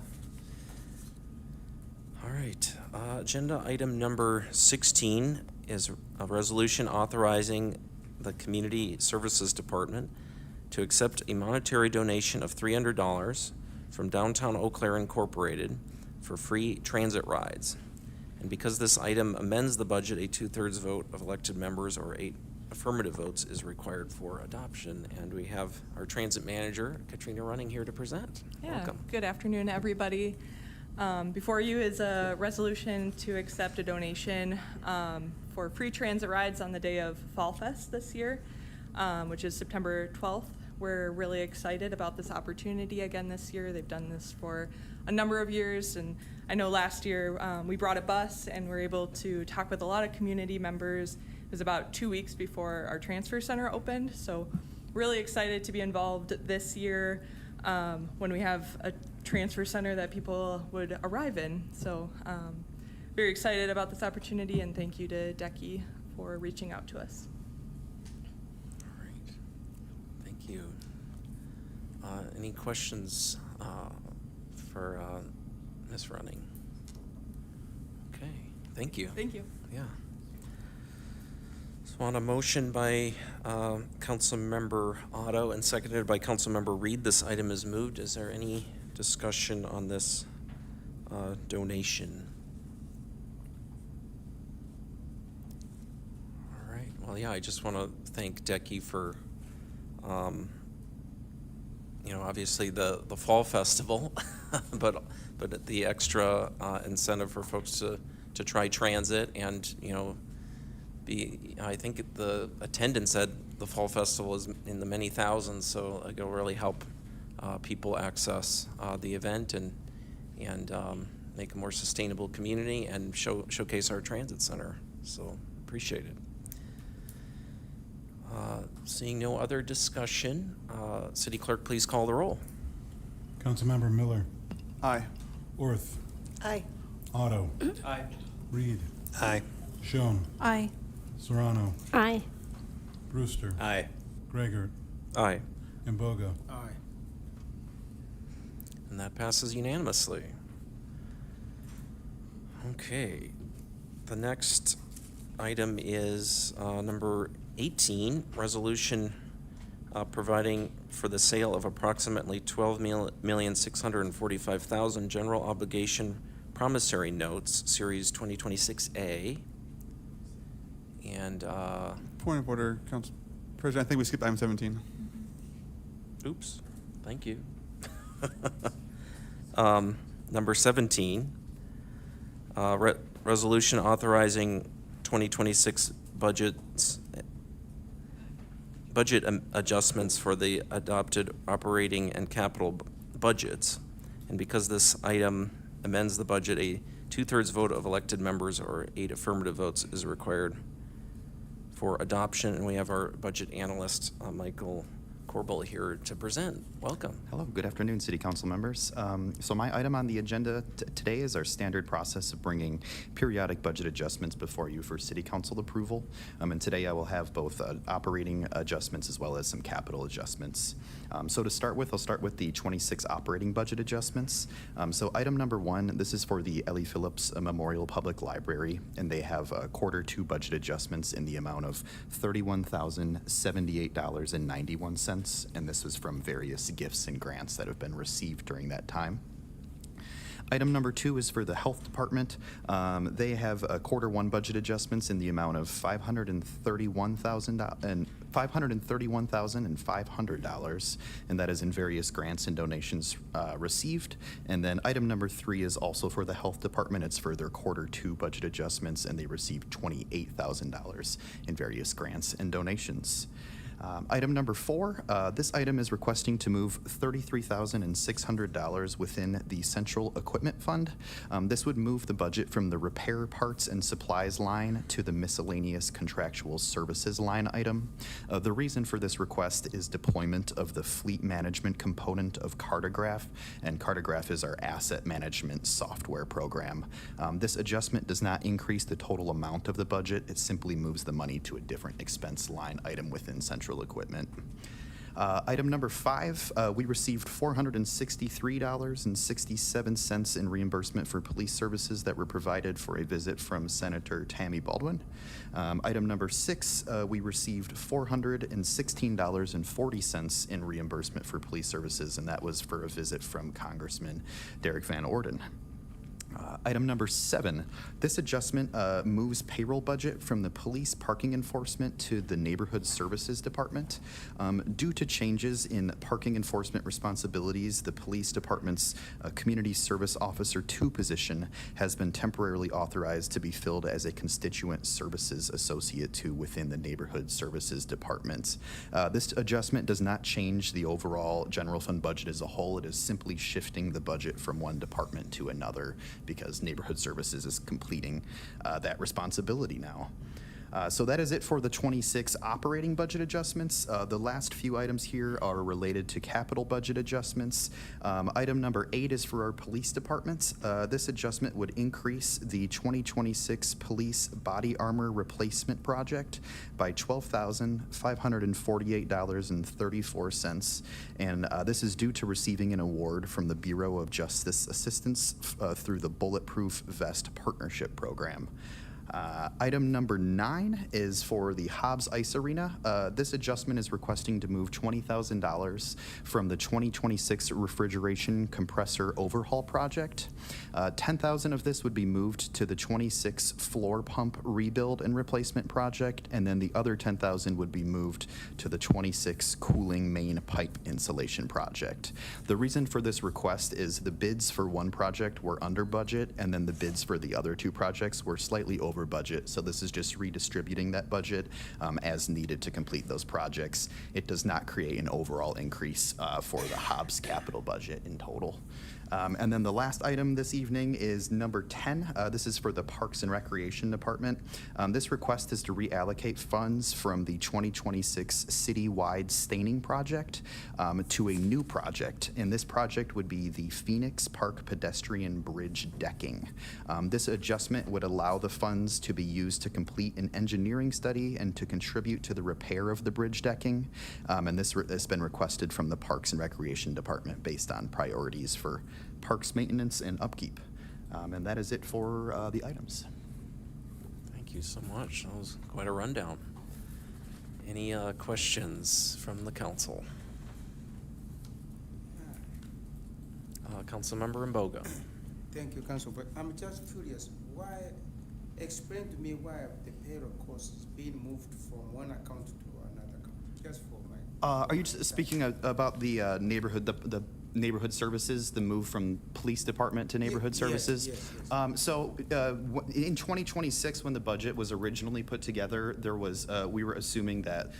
[SPEAKER 3] All right, agenda item number 16 is a resolution authorizing the Community Services Department to accept a monetary donation of $300 from Downtown Eau Claire Incorporated for free transit rides. And because this item amends the budget, a 2/3 vote of elected members or 8 affirmative votes is required for adoption. And we have our transit manager, Katrina Running, here to present.
[SPEAKER 17] Yeah,
[SPEAKER 3] Welcome.
[SPEAKER 17] good afternoon, everybody. Before you is a resolution to accept a donation for free transit rides on the day of Fall Fest this year, which is September 12th. We're really excited about this opportunity again this year. They've done this for a number of years, and I know last year we brought a bus and were able to talk with a lot of community members. It was about 2 weeks before our transfer center opened, so really excited to be involved this year when we have a transfer center that people would arrive in. So very excited about this opportunity, and thank you to DECI for reaching out to us.
[SPEAKER 3] All right, thank you. Any questions for Ms. Running? Okay, thank you.
[SPEAKER 17] Thank you.
[SPEAKER 3] Yeah. So on a motion by Councilmember Otto and seconded by Councilmember Reed, this item is moved. Is there any discussion on this donation? All right, well, yeah, I just want to thank DECI for, obviously the Fall Festival, but the extra incentive for folks to try transit and, I think the attendance at the Fall Festival is in the many thousands, so it'll really help people access the event and make a more sustainable community and showcase our transit center. So appreciate it. Seeing no other discussion, City Clerk, please call the roll.
[SPEAKER 4] Councilmember Miller.
[SPEAKER 11] Aye.
[SPEAKER 4] Orth.
[SPEAKER 14] Aye.
[SPEAKER 4] Otto.
[SPEAKER 16] Aye.
[SPEAKER 4] Reed.
[SPEAKER 11] Aye.
[SPEAKER 4] Schoen.
[SPEAKER 12] Aye.
[SPEAKER 4] Serrano.
[SPEAKER 7] Aye.
[SPEAKER 4] Brewster.
[SPEAKER 10] Aye.
[SPEAKER 4] Gregor.
[SPEAKER 3] Aye.
[SPEAKER 4] And Boga.
[SPEAKER 6] Aye.
[SPEAKER 3] And that passes unanimously. Okay, the next item is number 18, resolution providing for the sale of approximately 12,645,000 general obligation promissory notes, Series 2026A. And
[SPEAKER 11] Point of order, Council President. I think we skipped item 17.
[SPEAKER 3] oops, thank you. Number 17, resolution authorizing 2026 budget adjustments for the adopted operating and capital budgets. And because this item amends the budget, a 2/3 vote of elected members or 8 affirmative votes is required for adoption. And we have our budget analyst, Michael Corbel, here to present. Welcome.
[SPEAKER 18] Hello, good afternoon, City Council members. So my item on the agenda today is our standard process of bringing periodic budget adjustments before you for City Council approval. And today I will have both operating adjustments as well as some capital adjustments. So to start with, I'll start with the 26 operating budget adjustments. So item number 1, this is for the Ellie Phillips Memorial Public Library, and they have Q2 budget adjustments in the amount of $31,078.91. And this was from various gifts and grants that have been received during that time. Item number 2 is for the Health Department. They have Q1 budget adjustments in the amount of $531,500, and that is in various grants and donations received. And then item number 3 is also for the Health Department. It's for their Q2 budget adjustments, and they received $28,000 in various grants and donations. Item number 4, this item is requesting to move $33,600 within the Central Equipment Fund. This would move the budget from the repair parts and supplies line to the miscellaneous contractual services line item. The reason for this request is deployment of the fleet management component of Cartograph, and Cartograph is our asset management software program. This adjustment does not increase the total amount of the budget. It simply moves the money to a different expense line item within Central agricultural equipment. Item number 5, we received $463.67 in reimbursement for police services that were provided for a visit from Senator Tammy Baldwin. Item number 6, we received $416.40 in reimbursement for police services, and that was for a visit from Congressman Derek Van Orden. Item number 7, this adjustment moves payroll budget from the police parking enforcement to the neighborhood services department. Due to changes in parking enforcement responsibilities, the police department's community service officer 2 position has been temporarily authorized to be filled as a constituent services associate 2 within the neighborhood services department. This adjustment does not change the overall general fund budget as a whole. It is simply shifting the budget from one department to another, because neighborhood services is completing that responsibility now. So that is it for the 26 operating budget adjustments. The last few items here are related to capital budget adjustments. Item number 8 is for our police department. This adjustment would increase the 2026 police body armor replacement project by $12,548.34. And this is due to receiving an award from the Bureau of Justice Assistance through the Bulletproof Vest Partnership Program. Item number 9 is for the Hobbs Ice Arena. This adjustment is requesting to move $20,000 from the 2026 refrigeration compressor overhaul project. $10,000 of this would be moved to the 26 floor pump rebuild and replacement project, and then the other $10,000 would be moved to the 26 cooling main pipe insulation project. The reason for this request is the bids for one project were under budget, and then the bids for the other 2 projects were slightly over budget, so this is just redistributing that budget as needed to complete those projects. It does not create an overall increase for the Hobbs capital budget in total. And then the last item this evening is number 10. This is for the Parks and Recreation Department. This request is to reallocate funds from the 2026 citywide staining project to a new project, and this project would be the Phoenix Park pedestrian bridge decking. This adjustment would allow the funds to be used to complete an engineering study and to contribute to the repair of the bridge decking, and this has been requested from the Parks and Recreation Department based on priorities for parks maintenance and upkeep. And that is it for the items.
[SPEAKER 3] Thank you so much. That was quite a rundown. Any questions from the council? Councilmember Mbogo.
[SPEAKER 6] Thank you, Council. But I'm just curious, explain to me why the payroll cost is being moved from one account to another account, just for my.
[SPEAKER 18] Are you speaking about the neighborhood, the neighborhood services, the move from police department to neighborhood services?
[SPEAKER 6] Yes.
[SPEAKER 18] So in 2026, when the budget was originally put together, there was we were assuming that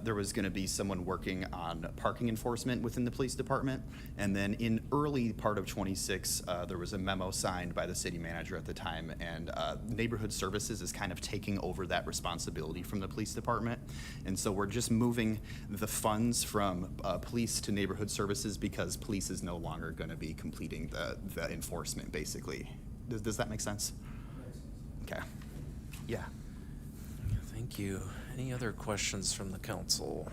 [SPEAKER 18] there was going to be someone working on parking enforcement within the police department, and then in early part of 26, there was a memo signed by the city manager at the time, and neighborhood services is kind of taking over that responsibility from the police department, and so we're just moving the funds from police to neighborhood services because police is no longer going to be completing the enforcement, basically. Does that make sense? Okay. Yeah.
[SPEAKER 3] Thank you. Any other questions from the council?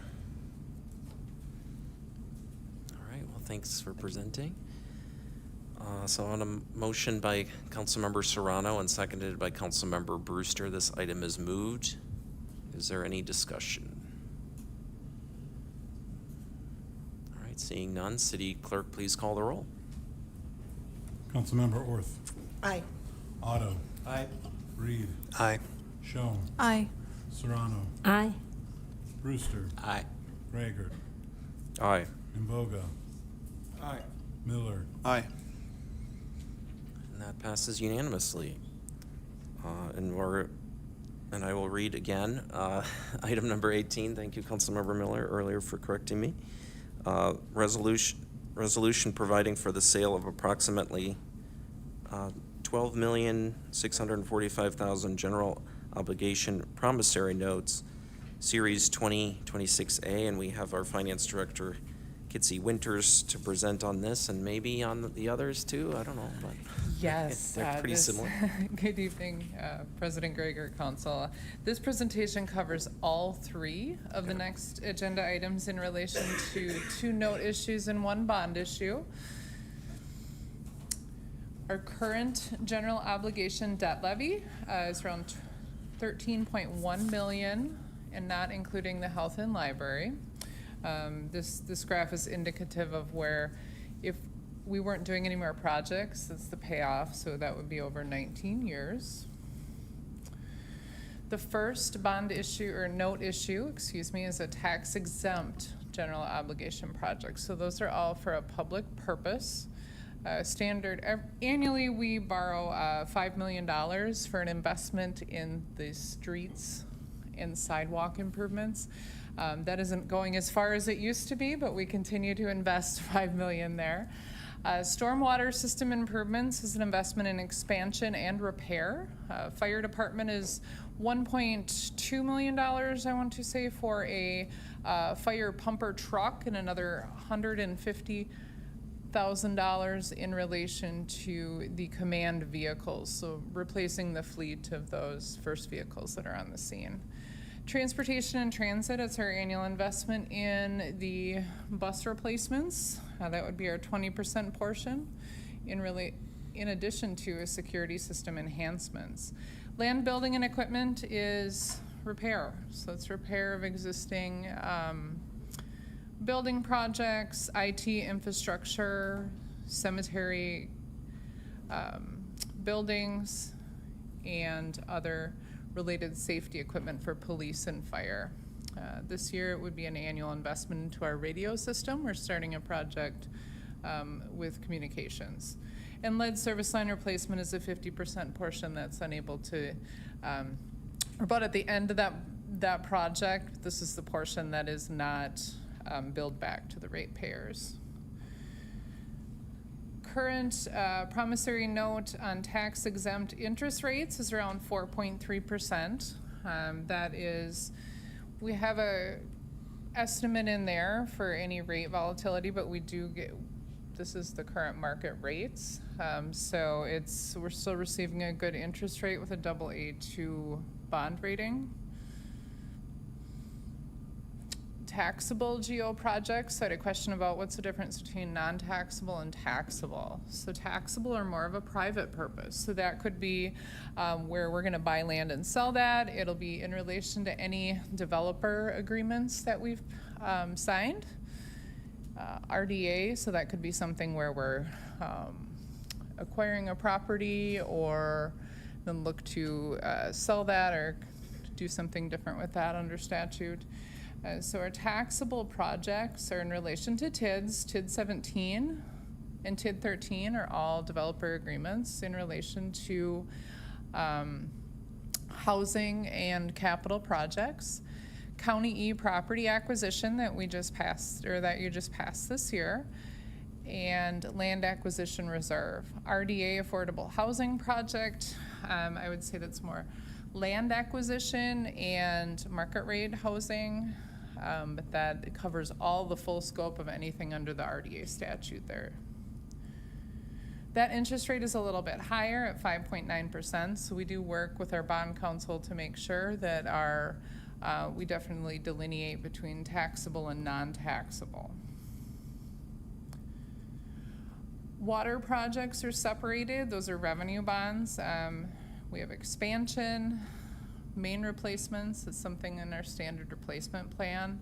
[SPEAKER 3] All right, well, thanks for presenting. So on a motion by Councilmember Serrano and seconded by Councilmember Brewster, this item is moved. Is there any discussion? Seeing none, City Clerk, please call the roll.
[SPEAKER 4] Councilmember Orth.
[SPEAKER 14] Aye.
[SPEAKER 4] Otto.
[SPEAKER 16] Aye.
[SPEAKER 4] Reed.
[SPEAKER 3] Aye.
[SPEAKER 4] Schoen.
[SPEAKER 12] Aye.
[SPEAKER 4] Serrano.
[SPEAKER 7] Aye.
[SPEAKER 4] Brewster.
[SPEAKER 10] Aye.
[SPEAKER 4] Gragert.
[SPEAKER 3] Aye.
[SPEAKER 4] Mbogo.
[SPEAKER 6] Aye.
[SPEAKER 4] Miller.
[SPEAKER 11] Aye.
[SPEAKER 3] And that passes unanimously. And I will read again, item number 18. Thank you, Councilmember Miller, earlier for correcting me. Resolution providing for the sale of approximately 12,645,000 general obligation promissory notes, Series 2026A, and we have our Finance Director, could see Winters to present on this and maybe on the others too. I don't know, but
[SPEAKER 19] Yes.
[SPEAKER 3] they're pretty
[SPEAKER 19] this-
[SPEAKER 3] similar.
[SPEAKER 19] Good evening, President Gregor, Council. This presentation covers all three of the next agenda items in relation to 2 note issues and 1 bond issue. Our current general obligation debt levy is around 13.1 million, and not including the health and library. This graph is indicative of where if we weren't doing any more projects, that's the payoff, so that would be over 19 years. The first bond issue, or note issue, excuse me, is a tax exempt general obligation project. So those are all for a public purpose. Annually, we borrow $5 million for an investment in the streets and sidewalk improvements. That isn't going as far as it used to be, but we continue to invest $5 million there. Stormwater system improvements is an investment in expansion and repair. Fire department is $1.2 million, I want to say, for a fire pumper truck, and another $150,000 in relation to the command vehicles, so replacing the fleet of those first vehicles that are on the scene. Transportation and transit, it's our annual investment in the bus replacements. That would be our 20% portion in addition to a security system enhancements. Land, building, and equipment is repair. So it's repair of existing building projects, IT infrastructure, cemetery buildings, and other related safety equipment for police and fire. This year it would be an annual investment into our radio system. We're starting a project with communications. And lead service line replacement is a 50% portion that's unable to, about at the end of that project, this is the portion that is not billed back to the ratepayers. Current promissory note on tax exempt interest rates is around 4.3%. That is, we have a estimate in there for any rate volatility, but we do get, this is the current market rates. So we're still receiving a good interest rate with a AA2 bond rating. Taxable GO projects, so I had a question about what's the difference between non-taxable and taxable. So taxable are more of a private purpose. So that could be where we're gonna buy land and sell that. It'll be in relation to any developer agreements that we've signed. RDA, so that could be something where we're acquiring a property or then look to sell that or do something different with that under statute. So our taxable projects are in relation to TIDs. TID 17 and TID 13 are all developer agreements in relation to housing and capital projects. County E property acquisition that we just passed, or that you just passed this year, and land acquisition reserve. RDA affordable housing project, I would say that's more land acquisition and market rate housing. But that covers all the full scope of anything under the RDA statute there. That interest rate is a little bit higher at 5.9%, so we do work with our bond counsel to make sure that we definitely delineate between taxable and non-taxable. Water projects are separated, those are revenue bonds. We have expansion, main replacements is something in our standard replacement plan.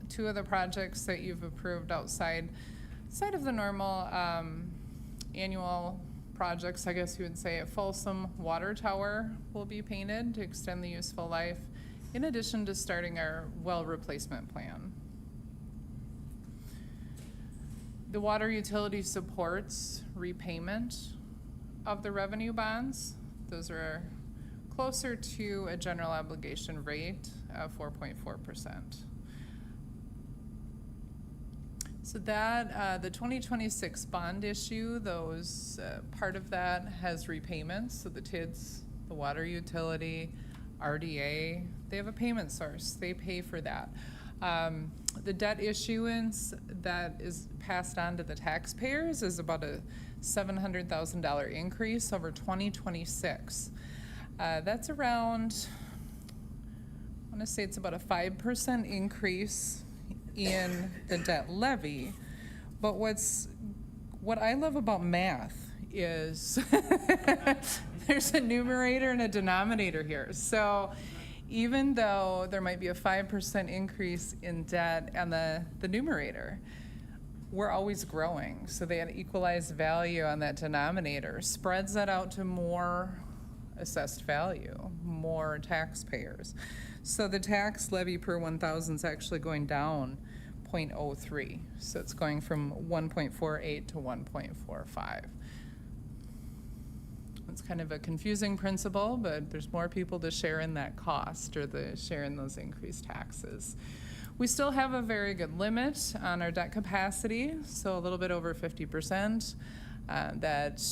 [SPEAKER 19] 2 of the projects that you've approved outside of the normal annual projects, I guess you would say, a Folsom water tower will be painted to extend the useful life, in addition to starting our well replacement plan. The water utility supports repayment of the revenue bonds. Those are closer to a general obligation rate of 4.4%. So that, the 2026 bond issue, those, part of that has repayments. So the TIDs, the water utility, RDA, they have a payment source. They pay for that. The debt issuance that is passed on to the taxpayers is about a $700,000 increase over 2026. That's around, I want to say it's about a 5% increase in the debt levy. But what I love about math is there's a numerator and a denominator here. So even though there might be a 5% increase in debt and the numerator, we're always growing. So they had equalized value on that denominator, spreads that out to more assessed value, more taxpayers. So the tax levy per 1,000 is actually going down 0.03. So it's going from 1.48 to 1.45. It's kind of a confusing principle, but there's more people to share in that cost or the share in those increased taxes. We still have a very good limit on our debt capacity, so a little bit over 50%. That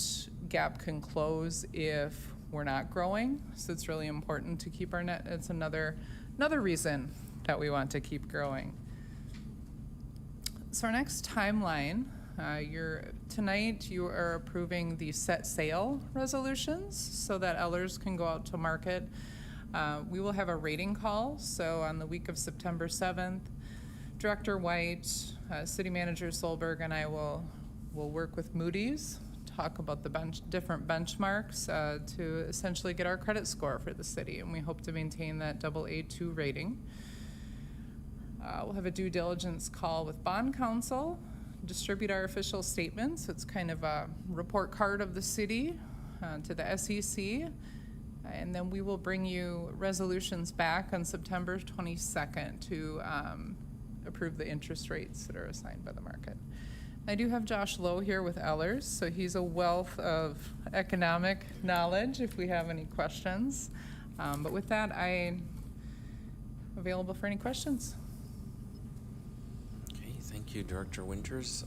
[SPEAKER 19] gap can close if we're not growing, so it's really important to keep our net. It's another reason that we want to keep growing. So our next timeline, tonight you are approving the set sale resolutions so that Ellers can go out to market. We will have a rating call, so on the week of September 7th, Director White, City Manager Solberg, and I will work with Moody's, talk about the different benchmarks to essentially get our credit score for the city, and we hope to maintain that AA2 rating. We'll have a due diligence call with bond counsel, distribute our official statements. It's kind of a report card of the city to the SEC. And then we will bring you resolutions back on September 22nd to approve the interest rates that are assigned by the market. I do have Josh Lowe here with Ellers, so he's a wealth of economic knowledge if we have any questions. But with that, I'm available for any questions.
[SPEAKER 3] Okay, thank you, Director Winters.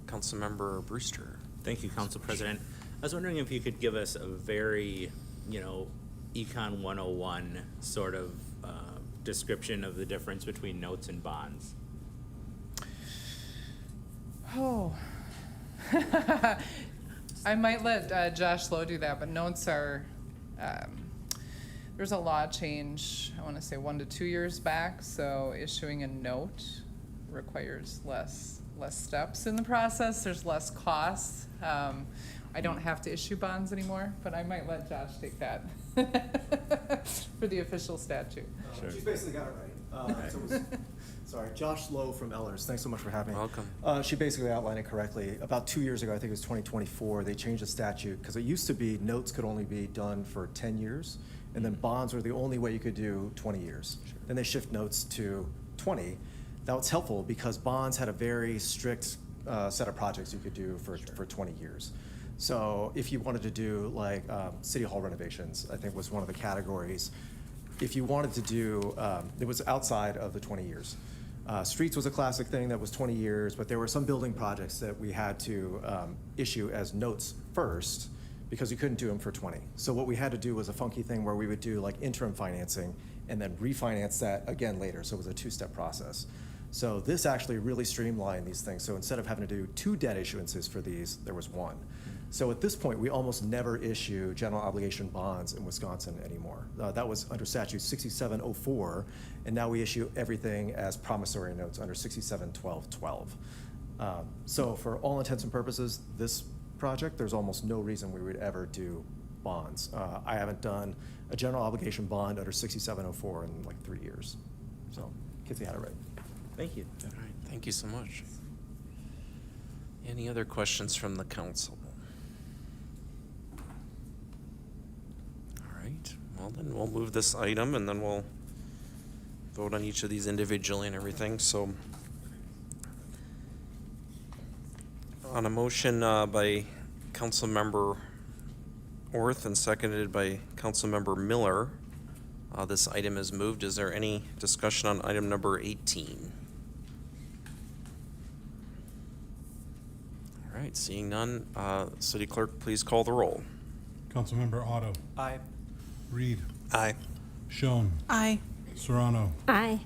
[SPEAKER 3] Councilmember Brewster.
[SPEAKER 10] Thank you, Council President. I was wondering if you could give us a very, Econ 101 sort of description of the difference between notes and bonds.
[SPEAKER 19] Oh. I might let Josh Lowe do that, but notes are, there's a law change, I want to say 1 to 2 years back, so issuing a note requires less steps in the process, there's less costs. I don't have to issue bonds anymore, but I might let Josh take that for the official statute.
[SPEAKER 20] Sure. She's basically got it right. Sorry, Josh Lowe from Ellers. Thanks so much for having me.
[SPEAKER 3] Welcome.
[SPEAKER 20] She basically outlined it correctly. About 2 years ago, I think it was 2024, they changed the statute because it used to be notes could only be done for 10 years, and then bonds were the only way you could do 20 years. Sure. Then they shift notes to 20. That was helpful because bonds had a very strict set of projects you could do for 20 years. So if you wanted to do like City Hall renovations, I think was one of the categories. If you wanted to do, it was outside of the 20 years. Streets was a classic thing that was 20 years, but there were some building projects that we had to issue as notes first because you couldn't do them for 20. So what we had to do was a funky thing where we would do like interim financing and then refinance that again later. So it was a 2-step process. So this actually really streamlined these things. So instead of having to do 2 debt issuances for these, there was 1. So at this point, we almost never issue general obligation bonds in Wisconsin anymore. That was under statute 6704, and now we issue everything as promissory notes under 671212. So for all intents and purposes, this project, there's almost no reason we would ever do bonds. I haven't done a general obligation bond under 6704 in like 3 years. So Kitsy had it right.
[SPEAKER 3] Thank you. All right, thank you so much. Any other questions from the council? All right, well then we'll move this item and then we'll vote on each of these individually and everything. So on a motion by Councilmember Orth and seconded by Councilmember Miller, this item is moved. Is there any discussion on item number 18? All right, seeing none, City Clerk, please call the roll.
[SPEAKER 4] Councilmember Otto.
[SPEAKER 20] Aye.
[SPEAKER 4] Reed.
[SPEAKER 3] Aye.
[SPEAKER 4] Schoen.
[SPEAKER 12] Aye.
[SPEAKER 4] Serrano.
[SPEAKER 7] Aye.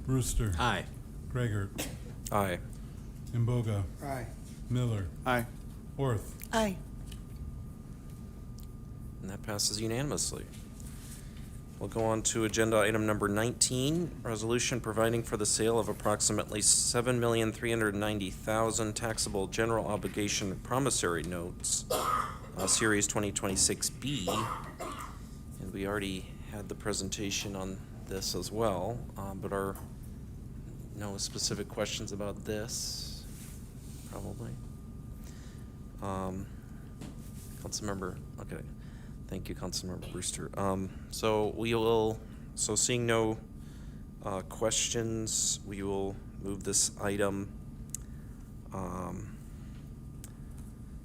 [SPEAKER 4] Brewster.
[SPEAKER 10] Aye.
[SPEAKER 4] Gregor.
[SPEAKER 3] Aye.
[SPEAKER 4] Imboga.
[SPEAKER 6] Aye.
[SPEAKER 4] Miller.
[SPEAKER 11] Aye.
[SPEAKER 4] Orth.
[SPEAKER 14] Aye.
[SPEAKER 3] And that passes unanimously. We'll go on to agenda item number 19, resolution providing for the sale of approximately 7,390,000 taxable general obligation promissory notes, Series 2026B. And we already had the presentation on this as well, but are no specific questions about this, probably. Councilmember, okay. Thank you, Councilmember Brewster. So seeing no questions, we will move this item.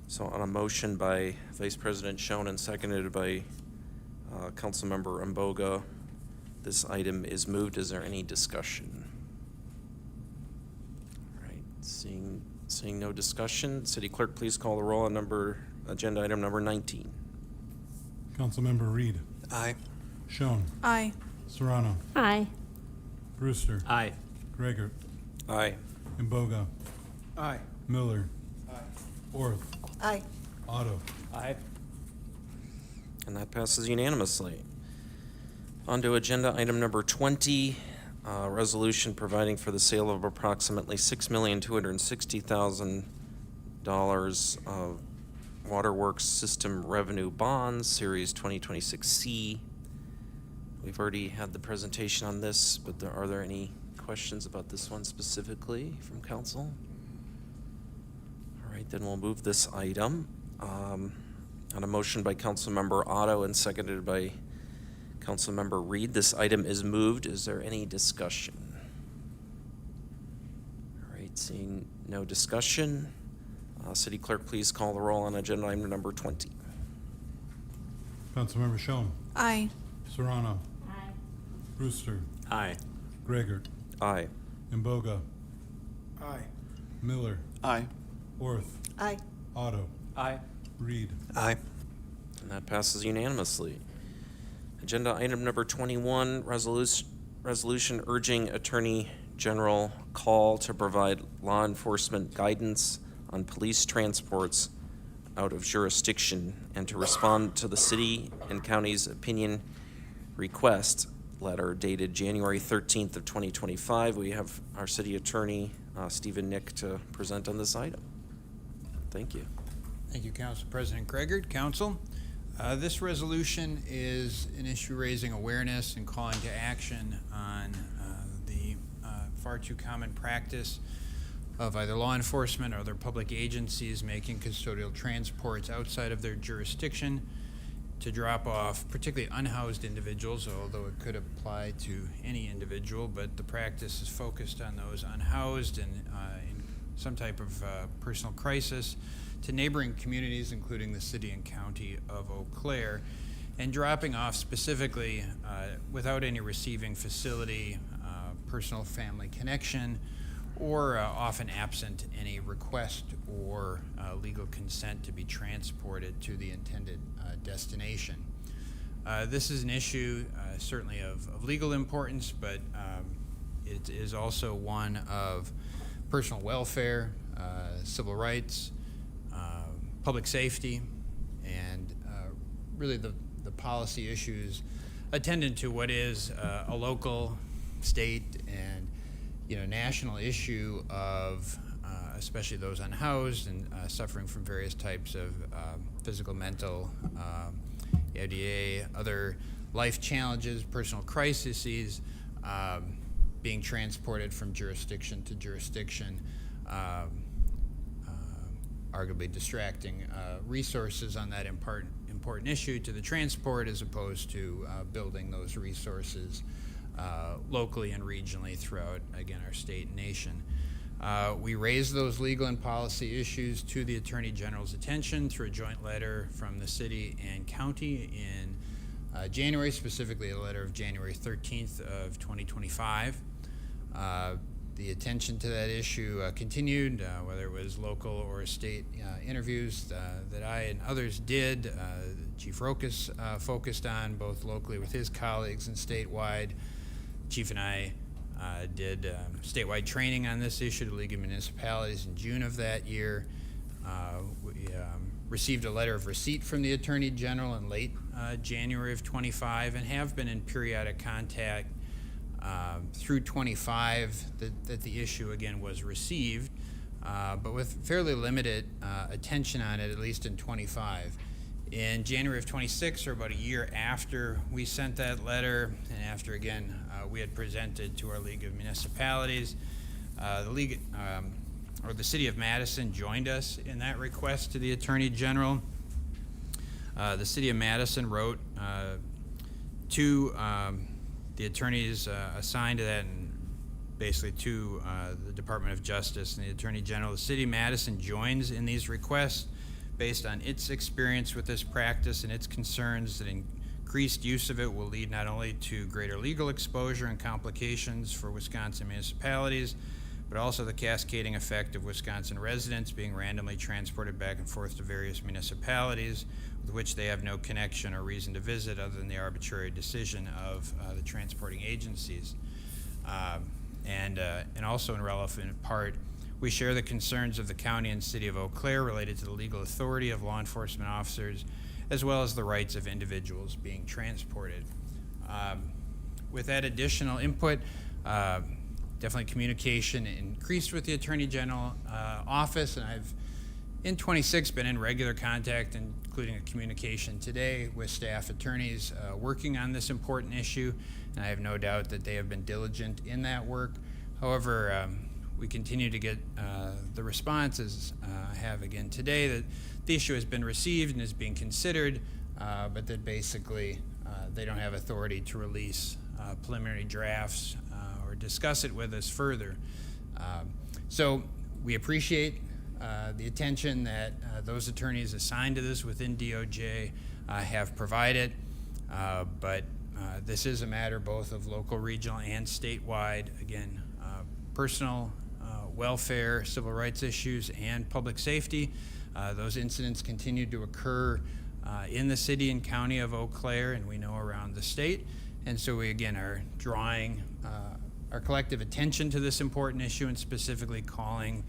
[SPEAKER 3] So on a motion by Vice President Schoen and seconded by Councilmember Imboga, this item is moved. Is there any discussion? All right, seeing no discussion, City Clerk, please call the roll on agenda item number 19.
[SPEAKER 4] Councilmember Reed.
[SPEAKER 10] Aye.
[SPEAKER 4] Schoen.
[SPEAKER 12] Aye.
[SPEAKER 4] Serrano.
[SPEAKER 7] Aye.
[SPEAKER 4] Brewster.
[SPEAKER 10] Aye.
[SPEAKER 4] Gregor.
[SPEAKER 3] Aye.
[SPEAKER 4] Imboga.
[SPEAKER 6] Aye.
[SPEAKER 4] Miller.
[SPEAKER 6] Aye.
[SPEAKER 4] Orth.
[SPEAKER 14] Aye.
[SPEAKER 4] Otto.
[SPEAKER 16] Aye.
[SPEAKER 3] And that passes unanimously. On to agenda item number 20, resolution providing for the sale of approximately $6,260,000 of Waterworks System Revenue Bonds, Series 2026C. We've already had the presentation on this, but are there any questions about this one specifically from council? All right, then we'll move this item. On a motion by Councilmember Otto and seconded by Councilmember Reed, this item is moved. Is there any discussion? All right, seeing no discussion, City Clerk, please call the roll on agenda item number 20.
[SPEAKER 4] Councilmember Schoen.
[SPEAKER 12] Aye.
[SPEAKER 4] Serrano.
[SPEAKER 7] Aye.
[SPEAKER 4] Brewster.
[SPEAKER 10] Aye.
[SPEAKER 4] Gregor.
[SPEAKER 3] Aye.
[SPEAKER 4] Imboga.
[SPEAKER 6] Aye.
[SPEAKER 4] Miller.
[SPEAKER 11] Aye.
[SPEAKER 4] Orth.
[SPEAKER 14] Aye.
[SPEAKER 4] Otto.
[SPEAKER 16] Aye.
[SPEAKER 4] Reed.
[SPEAKER 3] Aye. And that passes unanimously. Agenda item number 21, resolution urging Attorney General Call to provide law enforcement guidance on police transports out of jurisdiction and to respond to the city and county's opinion request letter dated January 13th of 2025. We have our city attorney, Stephen Nick, to present on this item. Thank you.
[SPEAKER 21] Thank you, Council President Gregor. Council, this resolution is an issue raising awareness and calling to action on the far too common practice of either law enforcement or other public agencies making custodial transports outside of their jurisdiction to drop off particularly unhoused individuals, although it could apply to any individual, but the practice is focused on those unhoused and in some type of personal crisis, to neighboring communities, including the city and county of Eau Claire, and dropping off specifically without any receiving facility, personal family connection, or often absent any request or legal consent to be transported to the intended destination. This is an issue certainly of legal importance, but it is also one of personal welfare, civil rights, public safety, and really the policy issues attendant to what is a local, state, and national issue of especially those unhoused and suffering from various types of physical, mental, ADA, other life challenges, personal crises, being transported from jurisdiction to jurisdiction, arguably distracting resources on that important issue to the transport, as opposed to building those resources locally and regionally throughout, again, our state and nation. We raised those legal and policy issues to the Attorney General's attention through a joint letter from the city and county in January, specifically a letter of January 13th of 2025. The attention to that issue continued, whether it was local or state interviews that I and others did. Chief Rokas focused on both locally with his colleagues and statewide. Chief and I did statewide training on this issue to the League of Municipalities in June of that year. We received a letter of receipt from the Attorney General in late January of 25 and have been in periodic contact through 25 that the issue again was received, but with fairly limited attention on it, at least in 25. In January of 26, or about a year after we sent that letter, and after again we had presented to our League of Municipalities, the League or the City of Madison joined us in that request to the Attorney General. The City of Madison wrote to the attorneys assigned to that, and basically to the Department of Justice and the Attorney General. The City of Madison joins in these requests based on its experience with this practice and its concerns that increased use of it will lead not only to greater legal exposure and complications for Wisconsin municipalities, but also the cascading effect of Wisconsin residents being randomly transported back and forth to various municipalities with which they have no connection or reason to visit other than the arbitrary decision of the transporting agencies. And also in relevant part, we share the concerns of the county and city of Eau Claire related to the legal authority of law enforcement officers, as well as the rights of individuals being transported. With that additional input, definitely communication increased with the Attorney General office, and I've in 26 been in regular contact, including a communication today with staff attorneys working on this important issue, and I have no doubt that they have been diligent in that work. However, we continue to get the responses I have again today that the issue has been received and is being considered, but that basically they don't have authority to release preliminary drafts or discuss it with us further. So we appreciate the attention that those attorneys assigned to this within DOJ have provided, but this is a matter both of local, regional, and statewide. Again, personal welfare, civil rights issues, and public safety. Those incidents continue to occur in the city and county of Eau Claire, and we know around the state. And so we again are drawing our collective attention to this important issue, and specifically calling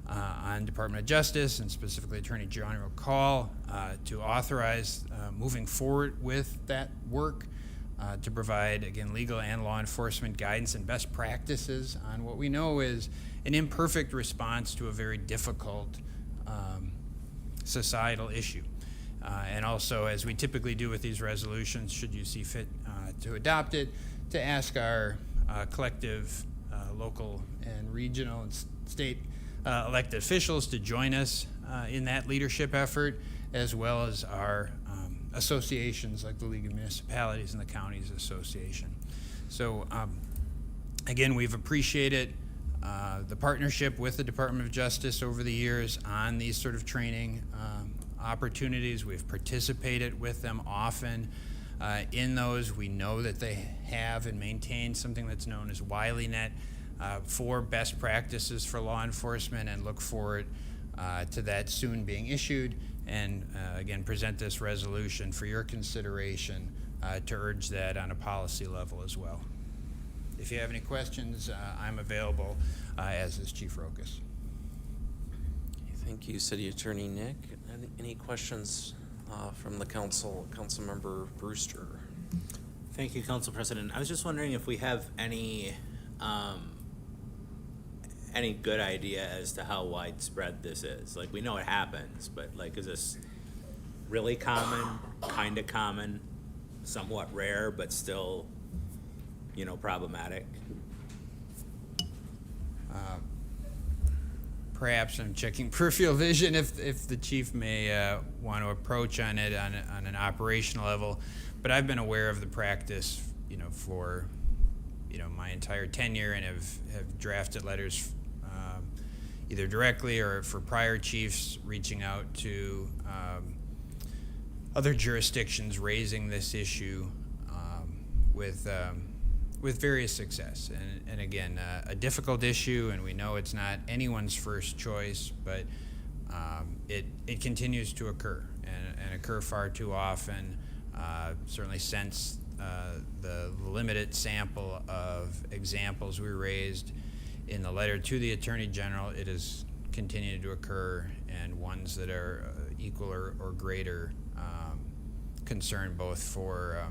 [SPEAKER 21] on Department of Justice and specifically Attorney General Call to authorize moving forward with that work to provide, again, legal and law enforcement guidance and best practices on what we know is an imperfect response to a very difficult societal issue. And also, as we typically do with these resolutions, should you see fit to adopt it, to ask our collective local and regional and state elected officials to join us in that leadership effort, as well as our associations like the League of Municipalities and the Counties Association. So again, we've appreciated the partnership with the Department of Justice over the years on these sort of training opportunities. We've participated with them often in those. We know that they have and maintain something that's known as WileyNet for best practices for law enforcement, and look forward to that soon being issued, and again present this resolution for your consideration to urge that on a policy level as well. If you have any questions, I'm available, as is Chief Rokas.
[SPEAKER 3] Thank you, City Attorney Nick. Any questions from the council? Councilmember Brewster.
[SPEAKER 10] Thank you, Council President. I was just wondering if we have any good idea as to how widespread this is. Like, we know it happens, but like, is this really common, kind of common, somewhat rare, but still, you know, problematic?
[SPEAKER 21] Perhaps I'm checking peripheral vision if the chief may want to approach on it on an operational level, but I've been aware of the practice, you know, for, you know, my entire tenure, and have drafted letters either directly or for prior chiefs reaching out to other jurisdictions raising this issue with various success. And again, a difficult issue, and we know it's not anyone's first choice, but it continues to occur and occur far too often, certainly since the limited sample of examples we raised in the letter to the Attorney General, it has continued to occur, and ones that are equal or greater concern both for,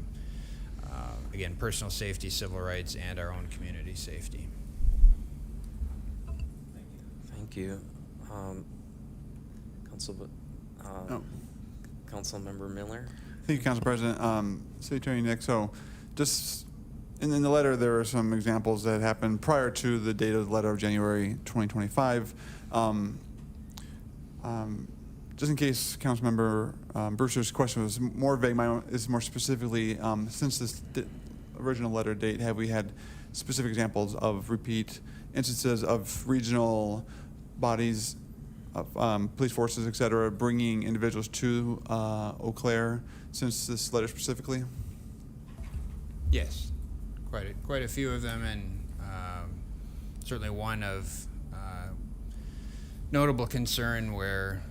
[SPEAKER 21] again, personal safety, civil rights, and our own community safety.
[SPEAKER 3] Thank you. Councilmember Miller?
[SPEAKER 11] Thank you, Council President. City Attorney Nick, so just in the letter, there are some examples that happened prior to the date of the letter of January 2025. Just in case Councilmember Brewster's question was more vague, mine is more specifically, since this original letter date, have we had specific examples of repeat instances of regional bodies, of police forces, et cetera, bringing individuals to Eau Claire since this letter specifically?
[SPEAKER 21] Yes, quite a few of them, and certainly one of notable concern where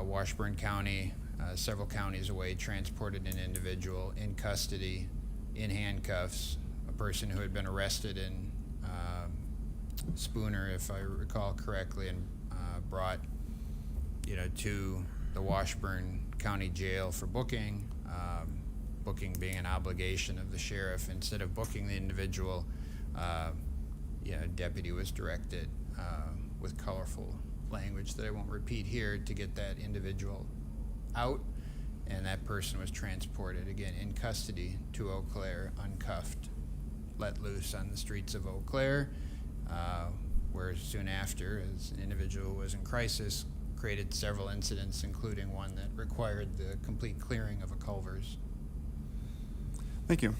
[SPEAKER 21] Washburn County, several counties away, transported an individual in custody, in handcuffs, a person who had been arrested in Spooner, if I recall correctly, and brought to the Washburn County Jail for booking. Booking being an obligation of the sheriff. Instead of booking the individual, deputy was directed with colorful language that I won't repeat here to get that individual out, and that person was transported again in custody to Eau Claire, uncuffed, let loose on the streets of Eau Claire, where soon after, as an individual was in crisis, created several incidents, including one that required the complete clearing of a Culver's.
[SPEAKER 11] Thank you.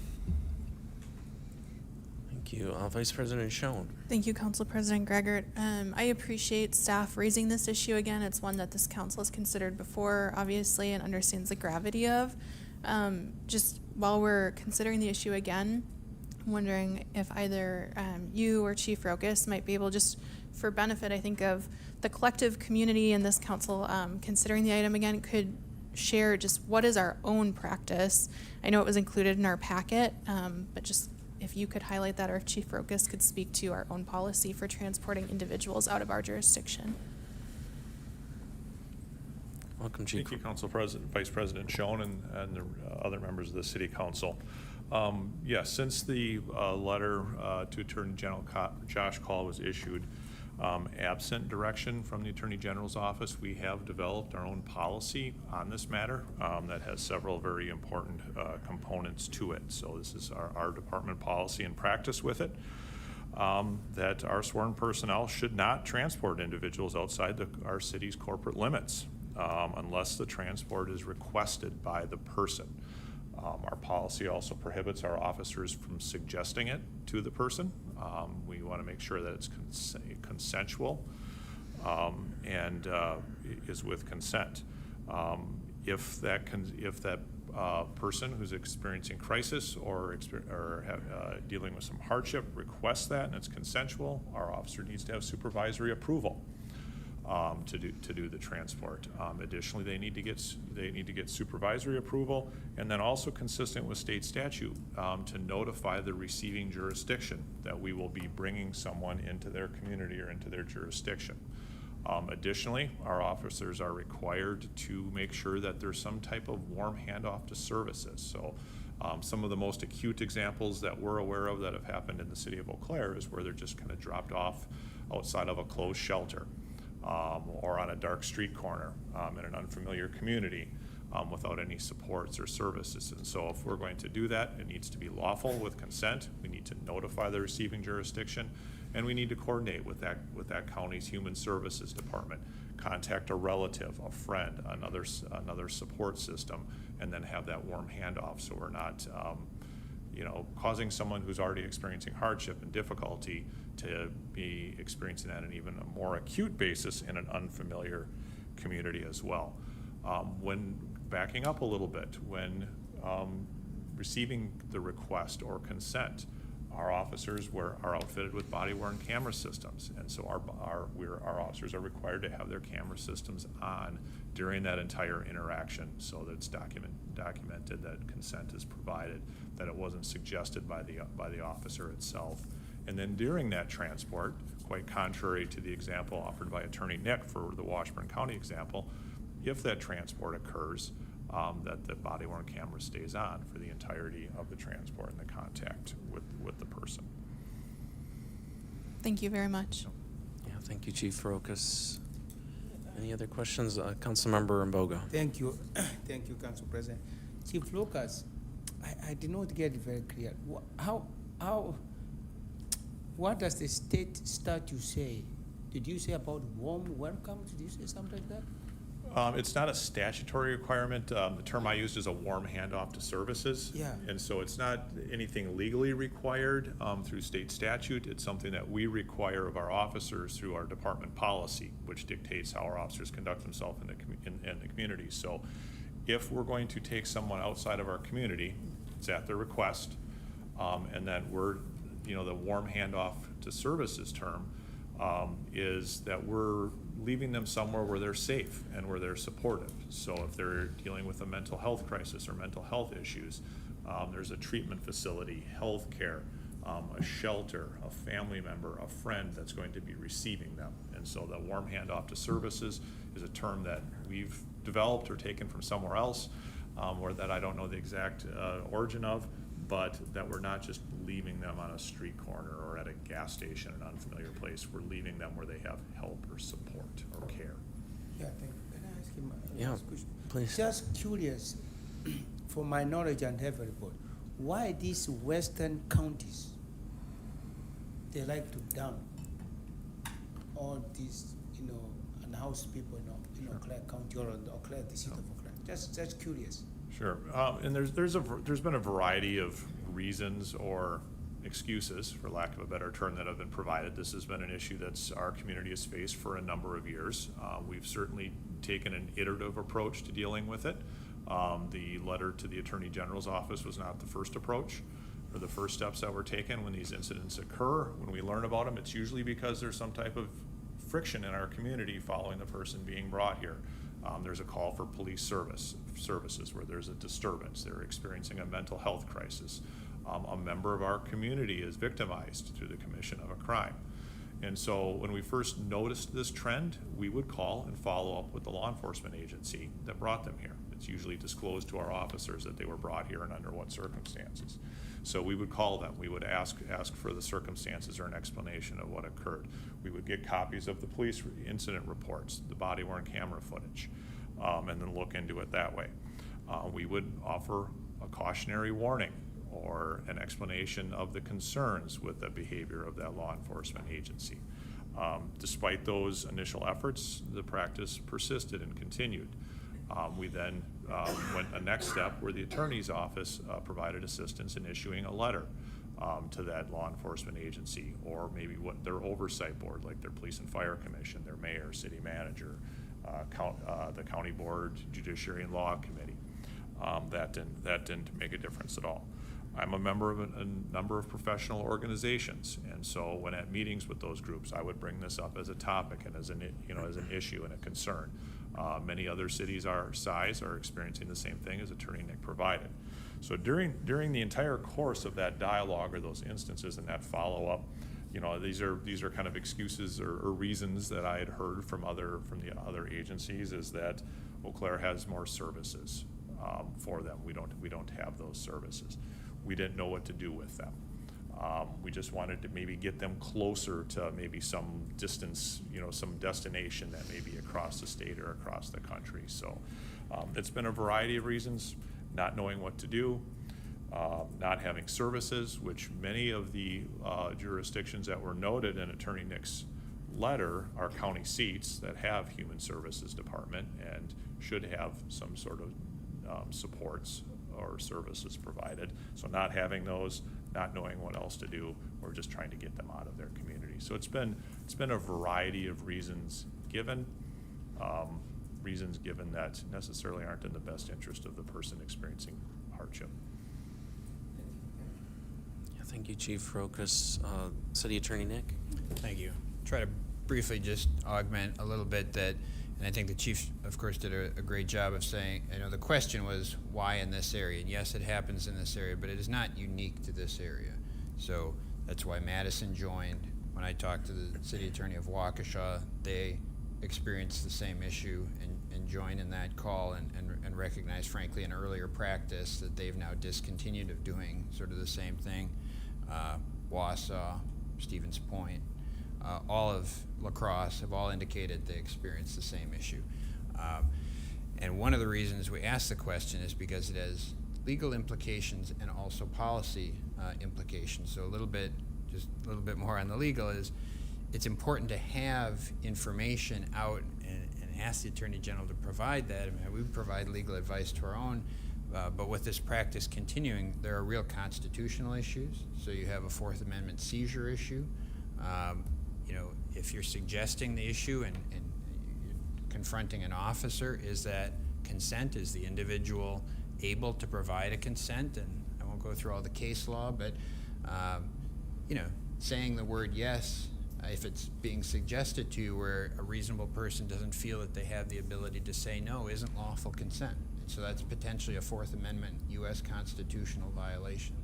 [SPEAKER 3] Thank you. Vice President Schoen.
[SPEAKER 12] Thank you, Council President Gregor. I appreciate staff raising this issue again. It's one that this council has considered before, obviously, and understands the gravity of. Just while we're considering the issue again, I'm wondering if either you or Chief Rokas might be able, just for benefit, I think, of the collective community in this council, considering the item again, could share just what is our own practice. I know it was included in our packet, but just if you could highlight that, or if Chief Rokas could speak to our own policy for transporting individuals out of our jurisdiction.
[SPEAKER 3] Welcome, Chief.
[SPEAKER 2] Thank you, Council President, Vice President Schoen, and the other members of the City Council. Yes, since the letter to Attorney General Josh Kaul was issued, absent direction from the Attorney General's office, we have developed our own policy on this matter that has several very important components to it. So this is our department policy and practice with it, that our sworn personnel should not transport individuals outside our city's corporate limits unless the transport is requested by the person. Our policy also prohibits our officers from suggesting it to the person. We want to make sure that it's consensual and is with consent. If that person who's experiencing crisis or dealing with some hardship requests that and it's consensual, our officer needs to have supervisory approval to do the transport. Additionally, they need to get supervisory approval, and then also consistent with state statute to notify the receiving jurisdiction that we will be bringing someone into their community or into their jurisdiction. Additionally, our officers are required to make sure that there's some type of warm handoff to services. So some of the most acute examples that we're aware of that have happened in the city of Eau Claire is where they're just kind of dropped off outside of a closed shelter. Or on a dark street corner in an unfamiliar community without any supports or services. And so if we're going to do that, it needs to be lawful with consent. We need to notify the receiving jurisdiction, and we need to coordinate with that county's human services department, contact a relative, a friend, another support system, and then have that warm handoff so we're not causing someone who's already experiencing hardship and difficulty to be experiencing that on even a more acute basis in an unfamiliar community as well. When backing up a little bit, when receiving the request or consent, our officers are outfitted with body-worn camera systems, and so our officers are required to have their camera systems on during that entire interaction, so that it's documented that consent is provided, that it wasn't suggested by the officer itself. And then during that transport, quite contrary to the example offered by Attorney Nick for the Washburn County example, if that transport occurs, that the body-worn camera stays on for the entirety of the transport and the contact with the person.
[SPEAKER 12] Thank you very much.
[SPEAKER 3] Yeah, thank you, Chief Rokas. Any other questions? Councilmember Mbogo.
[SPEAKER 6] Thank you. Thank you, Council President. Chief Lucas, I did not get it very clear. What does the state statute say? Did you say about warm welcome? Did you say something like that?
[SPEAKER 2] It's not a statutory requirement. The term I used is a warm handoff to services.
[SPEAKER 6] Yeah.
[SPEAKER 2] And so it's not anything legally required through state statute. It's something that we require of our officers through our department policy, which dictates how our officers conduct themselves in the community. So if we're going to take someone outside of our community, it's at their request, and then the warm handoff to services term is that we're leaving them somewhere where they're safe and where they're supportive. So if they're dealing with a mental health crisis or mental health issues, there's a treatment facility, health care, a shelter, a family member, a friend that's going to be receiving them. And so the warm handoff to services is a term that we've developed or taken from somewhere else, or that I don't know the exact origin of, but that we're not just leaving them on a street corner or at a gas station, an unfamiliar place. We're leaving them where they have help or support or care.
[SPEAKER 6] Yeah, thank you. Can I ask him a
[SPEAKER 3] Yeah,
[SPEAKER 6] last question?
[SPEAKER 3] please.
[SPEAKER 6] Just curious, for my knowledge and have a report, why these western counties, they like to dump all these, unhoused people in Eau Claire County or Eau Claire, the city of Eau Claire? Just curious.
[SPEAKER 2] Sure, and there's been a variety of reasons or excuses, for lack of a better term, that have been provided. This has been an issue that's our community has faced for a number of years. We've certainly taken an iterative approach to dealing with it. The letter to the Attorney General's office was not the first approach or the first steps that were taken when these incidents occur. When we learn about them, it's usually because there's some type of friction in our community following the person being brought here. There's a call for police services where there's a disturbance. They're experiencing a mental health crisis. A member of our community is victimized through the commission of a crime. And so when we first noticed this trend, we would call and follow up with the law enforcement agency that brought them here. It's usually disclosed to our officers that they were brought here and under what circumstances. So we would call them. We would ask for the circumstances or an explanation of what occurred. We would get copies of the police incident reports, the body-worn camera footage, and then look into it that way. We would offer a cautionary warning or an explanation of the concerns with the behavior of that law enforcement agency. Despite those initial efforts, the practice persisted and continued. We then went a next step where the attorney's office provided assistance in issuing a letter to that law enforcement agency, or maybe what their oversight board, like their police and fire commission, their mayor, city manager, the county board, judiciary and law committee. That didn't make a difference at all. I'm a member of a number of professional organizations, and so when at meetings with those groups, I would bring this up as a topic and as an issue and a concern. Many other cities our size are experiencing the same thing as Attorney Nick provided. So during the entire course of that dialogue or those instances and that follow-up, these are kind of excuses or reasons that I had heard from the other agencies, is that Eau Claire has more services for them. We don't have those services. We didn't know what to do with them. We just wanted to maybe get them closer to maybe some distance, some destination that may be across the state or across the country. So it's been a variety of reasons: not knowing what to do, not having services, which many of the jurisdictions that were noted in Attorney Nick's letter are county seats that have human services department and should have some sort of supports or services provided. So not having those, not knowing what else to do, or just trying to get them out of their community. So it's been a variety of reasons given that necessarily aren't in the best interest of the person experiencing hardship.
[SPEAKER 3] Thank you, Chief Rokas. City Attorney Nick?
[SPEAKER 21] Thank you. Try to briefly just augment a little bit that, and I think the chief, of course, did a great job of saying, the question was why in this area? And yes, it happens in this area, but it is not unique to this area. So that's why Madison joined. When I talked to the city attorney of Waukesha, they experienced the same issue and joined in that call and recognized, frankly, an earlier practice that they've now discontinued of doing sort of the same thing. Wausau, Stevens Point, all of La Crosse have all indicated they experienced the same issue. And one of the reasons we ask the question is because it has legal implications and also policy implications. So just a little bit more on the legal is it's important to have information out and ask the Attorney General to provide that. I mean, we provide legal advice to our own, but with this practice continuing, there are real constitutional issues. So you have a Fourth Amendment seizure issue. If you're suggesting the issue and you're confronting an officer, is that consent? Is the individual able to provide a consent? And I won't go through all the case law, but saying the word yes, if it's being suggested to you where a reasonable person doesn't feel that they have the ability to say no, isn't lawful consent. And so that's potentially a Fourth Amendment U.S. constitutional violation.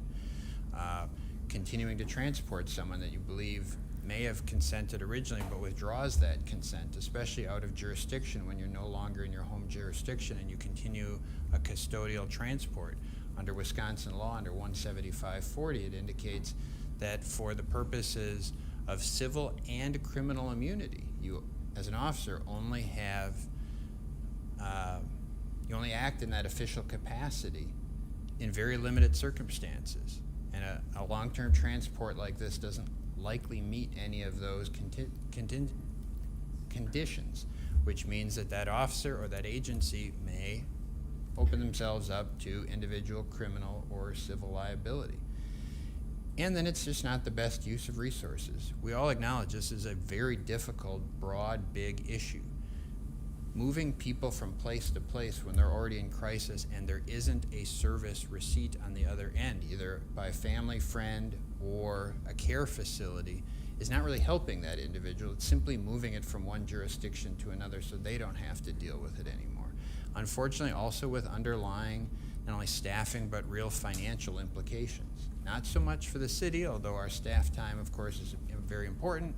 [SPEAKER 21] Continuing to transport someone that you believe may have consented originally but withdraws that consent, especially out of jurisdiction when you're no longer in your home jurisdiction and you continue a custodial transport. Under Wisconsin law, under 17540, it indicates that for the purposes of civil and criminal immunity, you, as an officer, only have, you only act in that official capacity in very limited circumstances. And a long-term transport like this doesn't likely meet any of those conditions, which means that officer or that agency may open themselves up to individual criminal or civil liability. And then it's just not the best use of resources. We all acknowledge this is a very difficult, broad, big issue. Moving people from place to place when they're already in crisis and there isn't a service receipt on the other end, either by a family, friend, or a care facility, is not really helping that individual. It's simply moving it from one jurisdiction to another so they don't have to deal with it anymore. Unfortunately, also with underlying not only staffing but real financial implications. Not so much for the city, although our staff time, of course, is very important.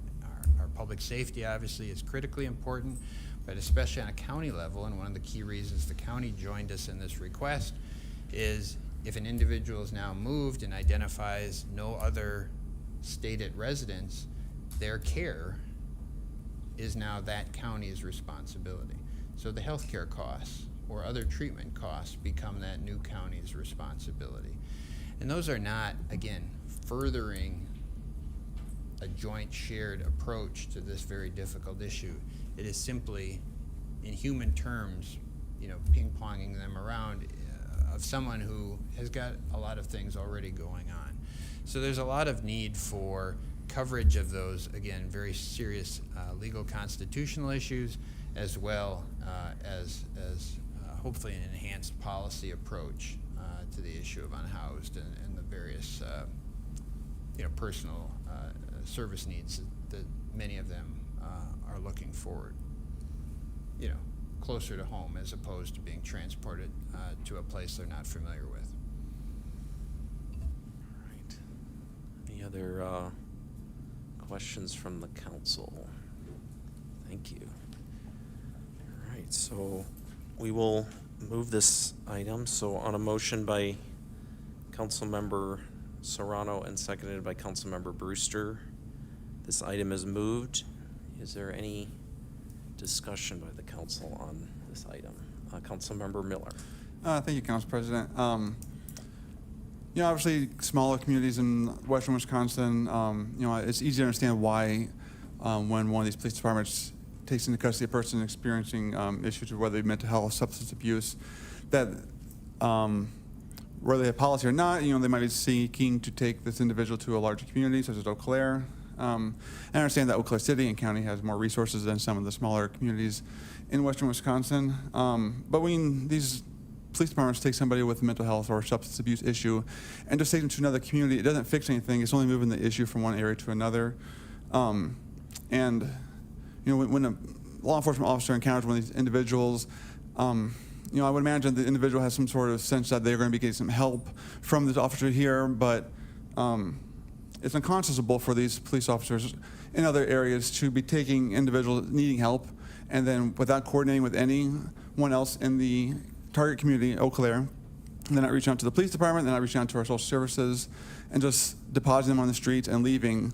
[SPEAKER 21] Our public safety, obviously, is critically important, but especially on a county level, and one of the key reasons the county joined us in this request is if an individual is now moved and identifies no other stated residence, their care is now that county's responsibility. So the healthcare costs or other treatment costs become that new county's responsibility. And those are not, again, furthering a joint shared approach to this very difficult issue. It is simply, in human terms, ping-ponging them around of someone who has got a lot of things already going on. So there's a lot of need for coverage of those, again, very serious legal constitutional issues, as well as hopefully an enhanced policy approach to the issue of unhoused and the various personal service needs that many of them are looking forward, closer to home as opposed to being transported to a place they're not familiar with.
[SPEAKER 3] All right. Any other questions from the council? Thank you. All right, so we will move this item. So on a motion by Councilmember Serrano and seconded by Councilmember Brewster, this item is moved. Is there any discussion by the council on this item? Councilmember Miller.
[SPEAKER 11] Thank you, Council President. Obviously, smaller communities in western Wisconsin, it's easy to understand why when one of these police departments takes into custody a person experiencing issues with whether mental health, substance abuse, that whether they have policy or not, they might be seeking to take this individual to a larger community such as Eau Claire. I understand that Eau Claire City and County has more resources than some of the smaller communities in western Wisconsin. But when these police departments take somebody with a mental health or substance abuse issue and just take them to another community. It doesn't fix anything. It's only moving the issue from one area to another. And you know, when a law enforcement officer encounters one of these individuals, you know, I would imagine the individual has some sort of sense that they're going to be getting some help from this officer here, but it's unconscionable for these police officers in other areas to be taking individuals needing help and then without coordinating with anyone else in the target community, Eau Claire, and then not reaching out to the police department, then not reaching out to our social services, and just depositing them on the street and leaving.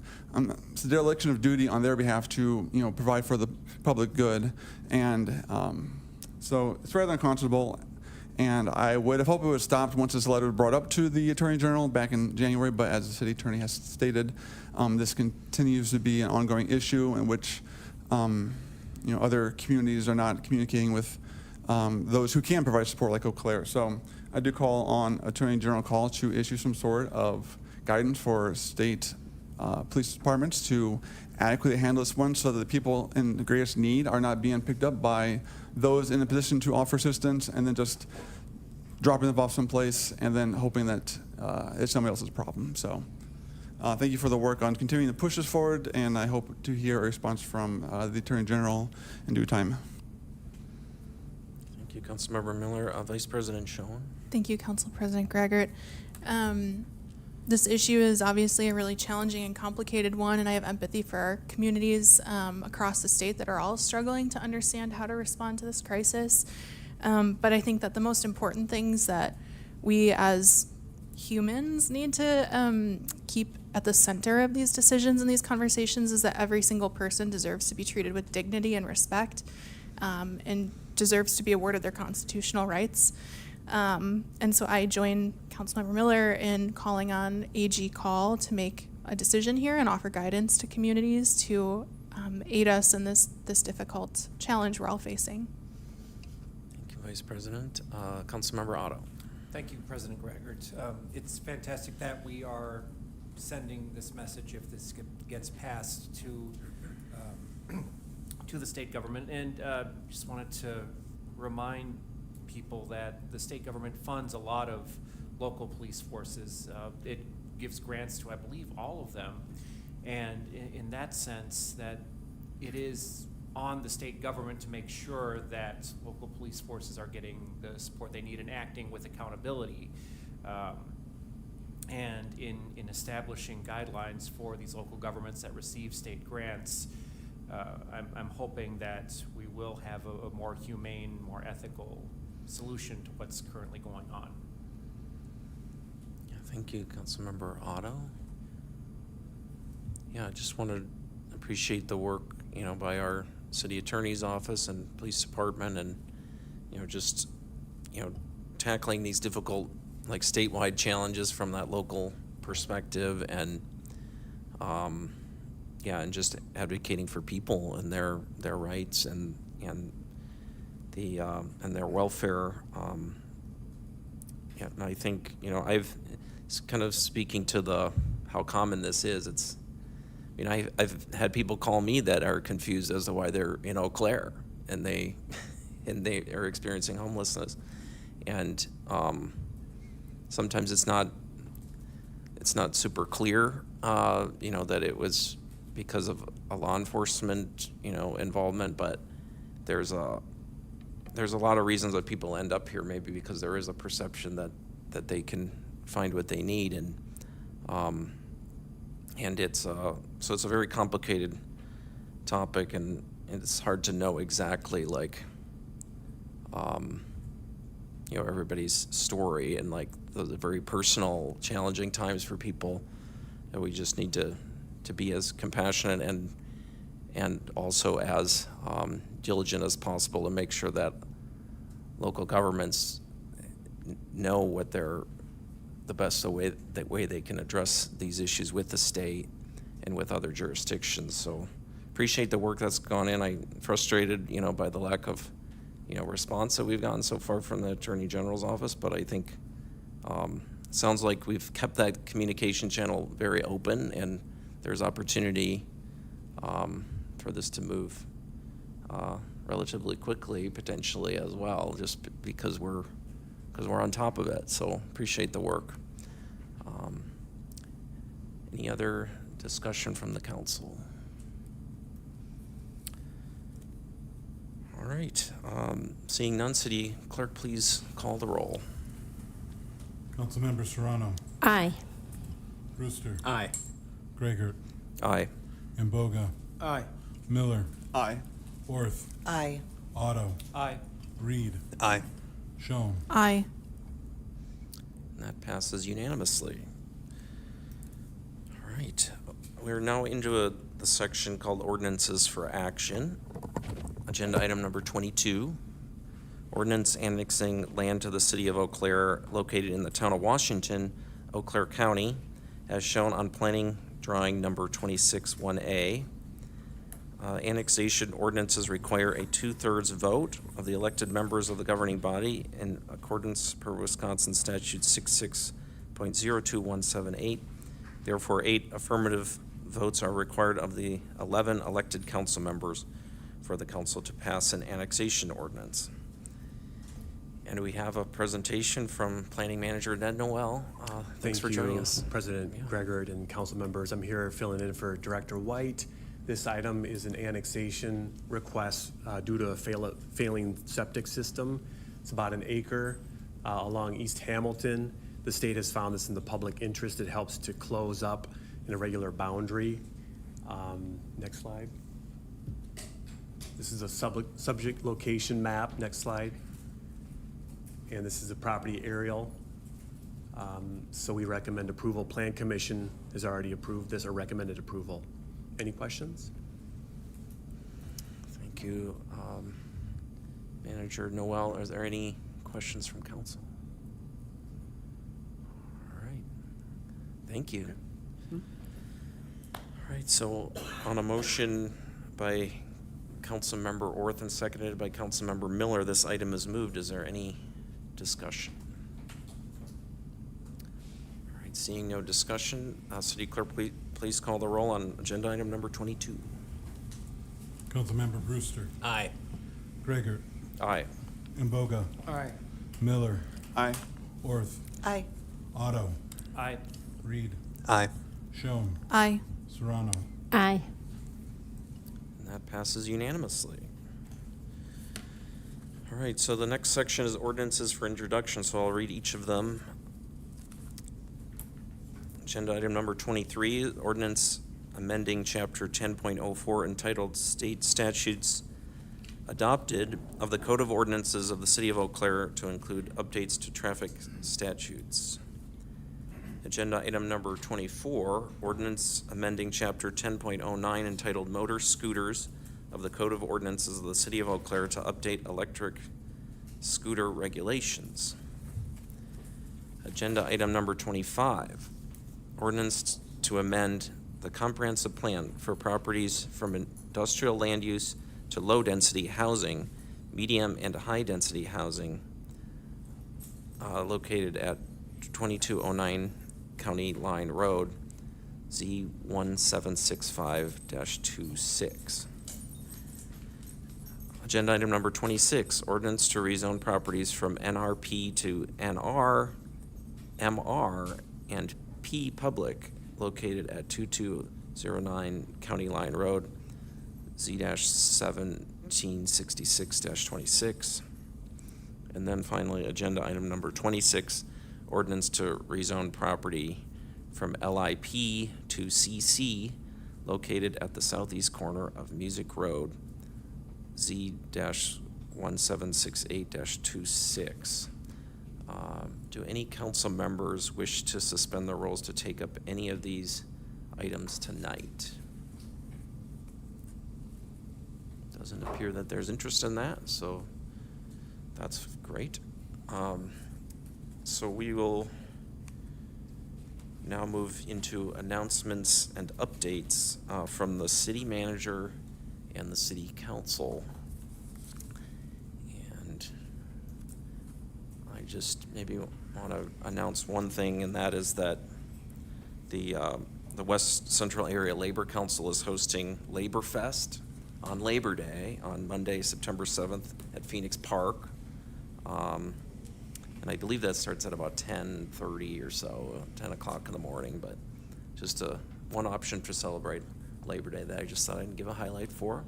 [SPEAKER 11] It's a dereliction of duty on their behalf to, you know, provide for the public good, and so it's rather unconscionable. And I would have hoped it would have stopped once this letter was brought up to the Attorney General back in January, but as the city attorney has stated, this continues to be an ongoing issue in which you know, other communities are not communicating with those who can provide support like Eau Claire. So I do call on Attorney General Call to issue some sort of guidance for state police departments to adequately handle this one so that the people in the greatest need are not being picked up by those in a position to offer assistance and then just dropping them off someplace and then hoping that it's somebody else's problem. So thank you for the work on continuing to push this forward, and I hope to hear a response from the Attorney General in due time.
[SPEAKER 3] Thank you, Councilmember Miller. Vice President Schoen.
[SPEAKER 12] Thank you, Council President Gregert. This issue is obviously a really challenging and complicated one, and I have empathy for our communities across the state that are all struggling to understand how to respond to this crisis. But I think that the most important things that we as humans need to keep at the center of these decisions and these conversations is that every single person deserves to be treated with dignity and respect, and deserves to be awarded their constitutional rights. And so I join Councilmember Miller in calling on AG Call to make a decision here and offer guidance to communities to aid us in this difficult challenge we're all facing.
[SPEAKER 3] Thank you, Vice President. Councilmember Otto.
[SPEAKER 16] Thank you, President Gregert. It's fantastic that we are sending this message, if this gets passed, to the state government. And just wanted to remind people that the state government funds a lot of local police forces. It gives grants to, I believe, all of them. And in that sense, that it is on the state government to make sure that local police forces are getting the support they need and acting with accountability. And in establishing guidelines for these local governments that receive state grants, I'm hoping that we will have a more humane, more ethical solution to what's currently going on.
[SPEAKER 3] Yeah, thank you, Councilmember Otto. Yeah, I just want to appreciate the work, you know, by our city attorney's office and police department, and you know, just tackling these difficult, like, statewide challenges from that local perspective, and yeah, and just advocating for people and their rights and their welfare. Yeah, and I think, you know, it's kind of speaking to how common this is. It's, you know, I've had people call me that are confused as to why they're in Eau Claire and they are experiencing homelessness, and sometimes it's not super clear, you know, that it was because of a law enforcement, you know, involvement, but there's a lot of reasons that people end up here, maybe because there is a perception that they can find what they need, and it's so it's a very complicated topic, and it's hard to know exactly, like, you know, everybody's story, and like the very personal, challenging times for people that we just need to be as compassionate and also as diligent as possible to make sure that local governments know what the best way they can address these issues with the state and with other jurisdictions. So appreciate the work that's gone in. I'm frustrated, you know, by the lack of, you know, response that we've gotten so far from the Attorney General's office, but I think it sounds like we've kept that communication channel very open, and there's opportunity for this to move relatively quickly, potentially, as well, just because we're because we're on top of it, so appreciate the work. Any other discussion from the council? All right, seeing none, City Clerk, please call the roll.
[SPEAKER 4] Councilmember Serrano.
[SPEAKER 7] Aye.
[SPEAKER 4] Brewster.
[SPEAKER 10] Aye.
[SPEAKER 4] Gregor.
[SPEAKER 3] Aye.
[SPEAKER 4] Imboga.
[SPEAKER 6] Aye.
[SPEAKER 4] Miller.
[SPEAKER 11] Aye.
[SPEAKER 4] Orth.
[SPEAKER 14] Aye.
[SPEAKER 4] Otto.
[SPEAKER 16] Aye.
[SPEAKER 4] Reed.
[SPEAKER 11] Aye.
[SPEAKER 4] Schoen.
[SPEAKER 12] Aye.
[SPEAKER 3] And that passes unanimously. All right, we're now into the section called Ordinances for Action. Agenda item number 22, ordinance annexing land to the city of Eau Claire located in the town of Washington, Eau Claire County, as shown on planning drawing number 26-1A. Annexation ordinances require a 2/3 vote of the elected members of the governing body in accordance per Wisconsin statute 66.02178. Therefore, 8 affirmative votes are required of the 11 elected council members for the council to pass an annexation ordinance. And we have a presentation from Planning Manager Ned Noel. Thanks for joining us.
[SPEAKER 5] President Gregor and council members. I'm here filling in for Director White. This item is an annexation request due to a failing septic system. It's about an acre along East Hamilton. The state has found this in the public interest. It helps to close up an irregular boundary. Next slide. This is a subject location map. Next slide. And this is a property aerial. So we recommend approval. Plan Commission has already approved this or recommended approval. Any questions?
[SPEAKER 3] Thank you. Manager Noel, are there any questions from council? All right. Thank you. All right, so on a motion by Councilmember Orth and seconded by Councilmember Miller, this item is moved. Is there any discussion? All right, seeing no discussion, City Clerk, please call the roll on agenda item number 22.
[SPEAKER 4] Councilmember Brewster.
[SPEAKER 10] Aye.
[SPEAKER 4] Gregor.
[SPEAKER 3] Aye.
[SPEAKER 4] Imboga.
[SPEAKER 6] Aye.
[SPEAKER 4] Miller.
[SPEAKER 11] Aye.
[SPEAKER 4] Orth.
[SPEAKER 14] Aye.
[SPEAKER 4] Otto.
[SPEAKER 16] Aye.
[SPEAKER 4] Reed.
[SPEAKER 11] Aye.
[SPEAKER 4] Schoen.
[SPEAKER 12] Aye.
[SPEAKER 4] Serrano.
[SPEAKER 7] Aye.
[SPEAKER 3] And that passes unanimously. All right, so the next section is ordinances for introduction, so I'll read each of them. Agenda item number 23, ordinance amending chapter 10.04 entitled State Statutes Adopted of the Code of Ordinances of the City of Eau Claire to include updates to traffic statutes. Agenda item number 24, ordinance amending chapter 10.09 entitled Motor Scooters of the Code of Ordinances of the City of Eau Claire to update electric scooter regulations. Agenda item number 25, ordinance to amend the comprehensive plan for properties from industrial land use to low-density housing, medium and high-density housing located at 2209 County Line Road, Z1765-26. Agenda item number 26, ordinance to rezone properties from NRP to NR, MR, and P Public located at 2209 County Line Road, Z-1766-26. And then finally, agenda item number 26, ordinance to rezone property from LIP to CC located at the southeast corner of Music Road, Z-1768-26. Do any council members wish to suspend the rules to take up any of these items tonight? Doesn't appear that there's interest in that, so that's great. So we will now move into announcements and updates from the city manager and the city council. And I just maybe want to announce one thing, and that is that the West Central Area Labor Council is hosting Labor Fest on Labor Day on Monday, September 7th at Phoenix Park. And I believe that starts at about 10:30 or so, 10 o'clock in the morning, but just one option to celebrate Labor Day that I just thought I'd give a highlight for.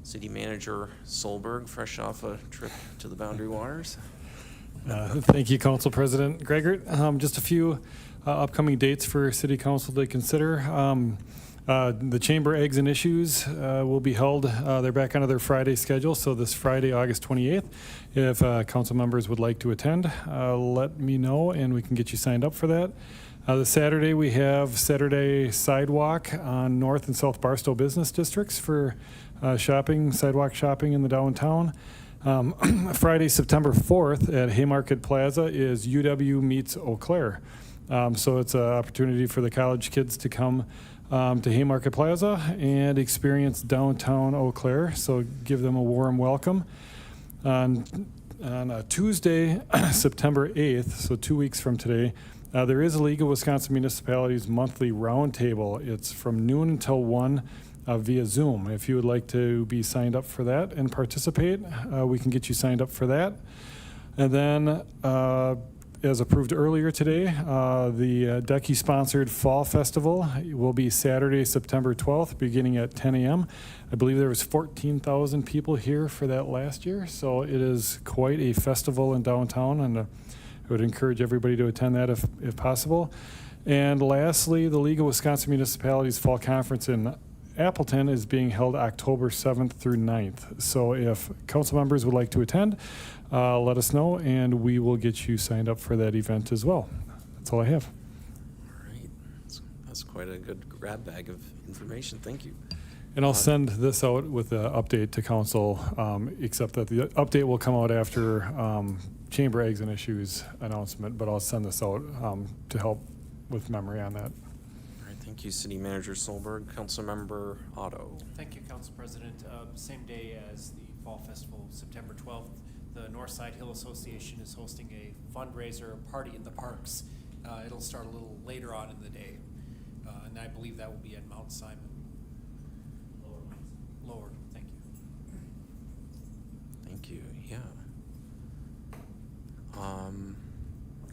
[SPEAKER 3] City Manager Solberg, fresh off a trip to the Boundary Waters.
[SPEAKER 1] Thank you, Council President Gregert. Just a few upcoming dates for City Council to consider. The Chamber Eggs and Issues will be held. They're back onto their Friday schedule, so this Friday, August 28th. If council members would like to attend, let me know and we can get you signed up for that. The Saturday, we have Saturday Sidewalk on North and South Barstow Business Districts for sidewalk shopping in the downtown. Friday, September 4th at Haymarket Plaza is UW Meets Eau Claire. So it's an opportunity for the college kids to come to Haymarket Plaza and experience downtown Eau Claire. So give them a warm welcome. On Tuesday, September 8th, so 2 weeks from today, there is a League of Wisconsin Municipalities monthly roundtable. It's from noon until 1 via Zoom. If you would like to be signed up for that and participate, we can get you signed up for that. And then, as approved earlier today, the DECI-sponsored Fall Festival will be Saturday, September 12th, beginning at 10 a.m. I believe there was 14,000 people here for that last year, so it is quite a festival in downtown, and I would encourage everybody to attend that if possible. And lastly, the League of Wisconsin Municipalities Fall Conference in Appleton is being held October 7th through 9th. So if council members would like to attend, let us know and we will get you signed up for that event as well. That's all I have.
[SPEAKER 3] All right. That's quite a good grab bag of information. Thank you.
[SPEAKER 1] And I'll send this out with an update to council, except that the update will come out after Chamber Eggs and Issues announcement, but I'll send this out to help with memory on that.
[SPEAKER 3] All right. Thank you, City Manager Solberg. Councilmember Otto.
[SPEAKER 16] Thank you, Council President. Same day as the Fall Festival, September 12th, the Northside Hill Association is hosting a fundraiser party in the parks. It'll start a little later on in the day, and I believe that will be at Mount Simon. Lower, thank you.
[SPEAKER 3] Thank you. Yeah.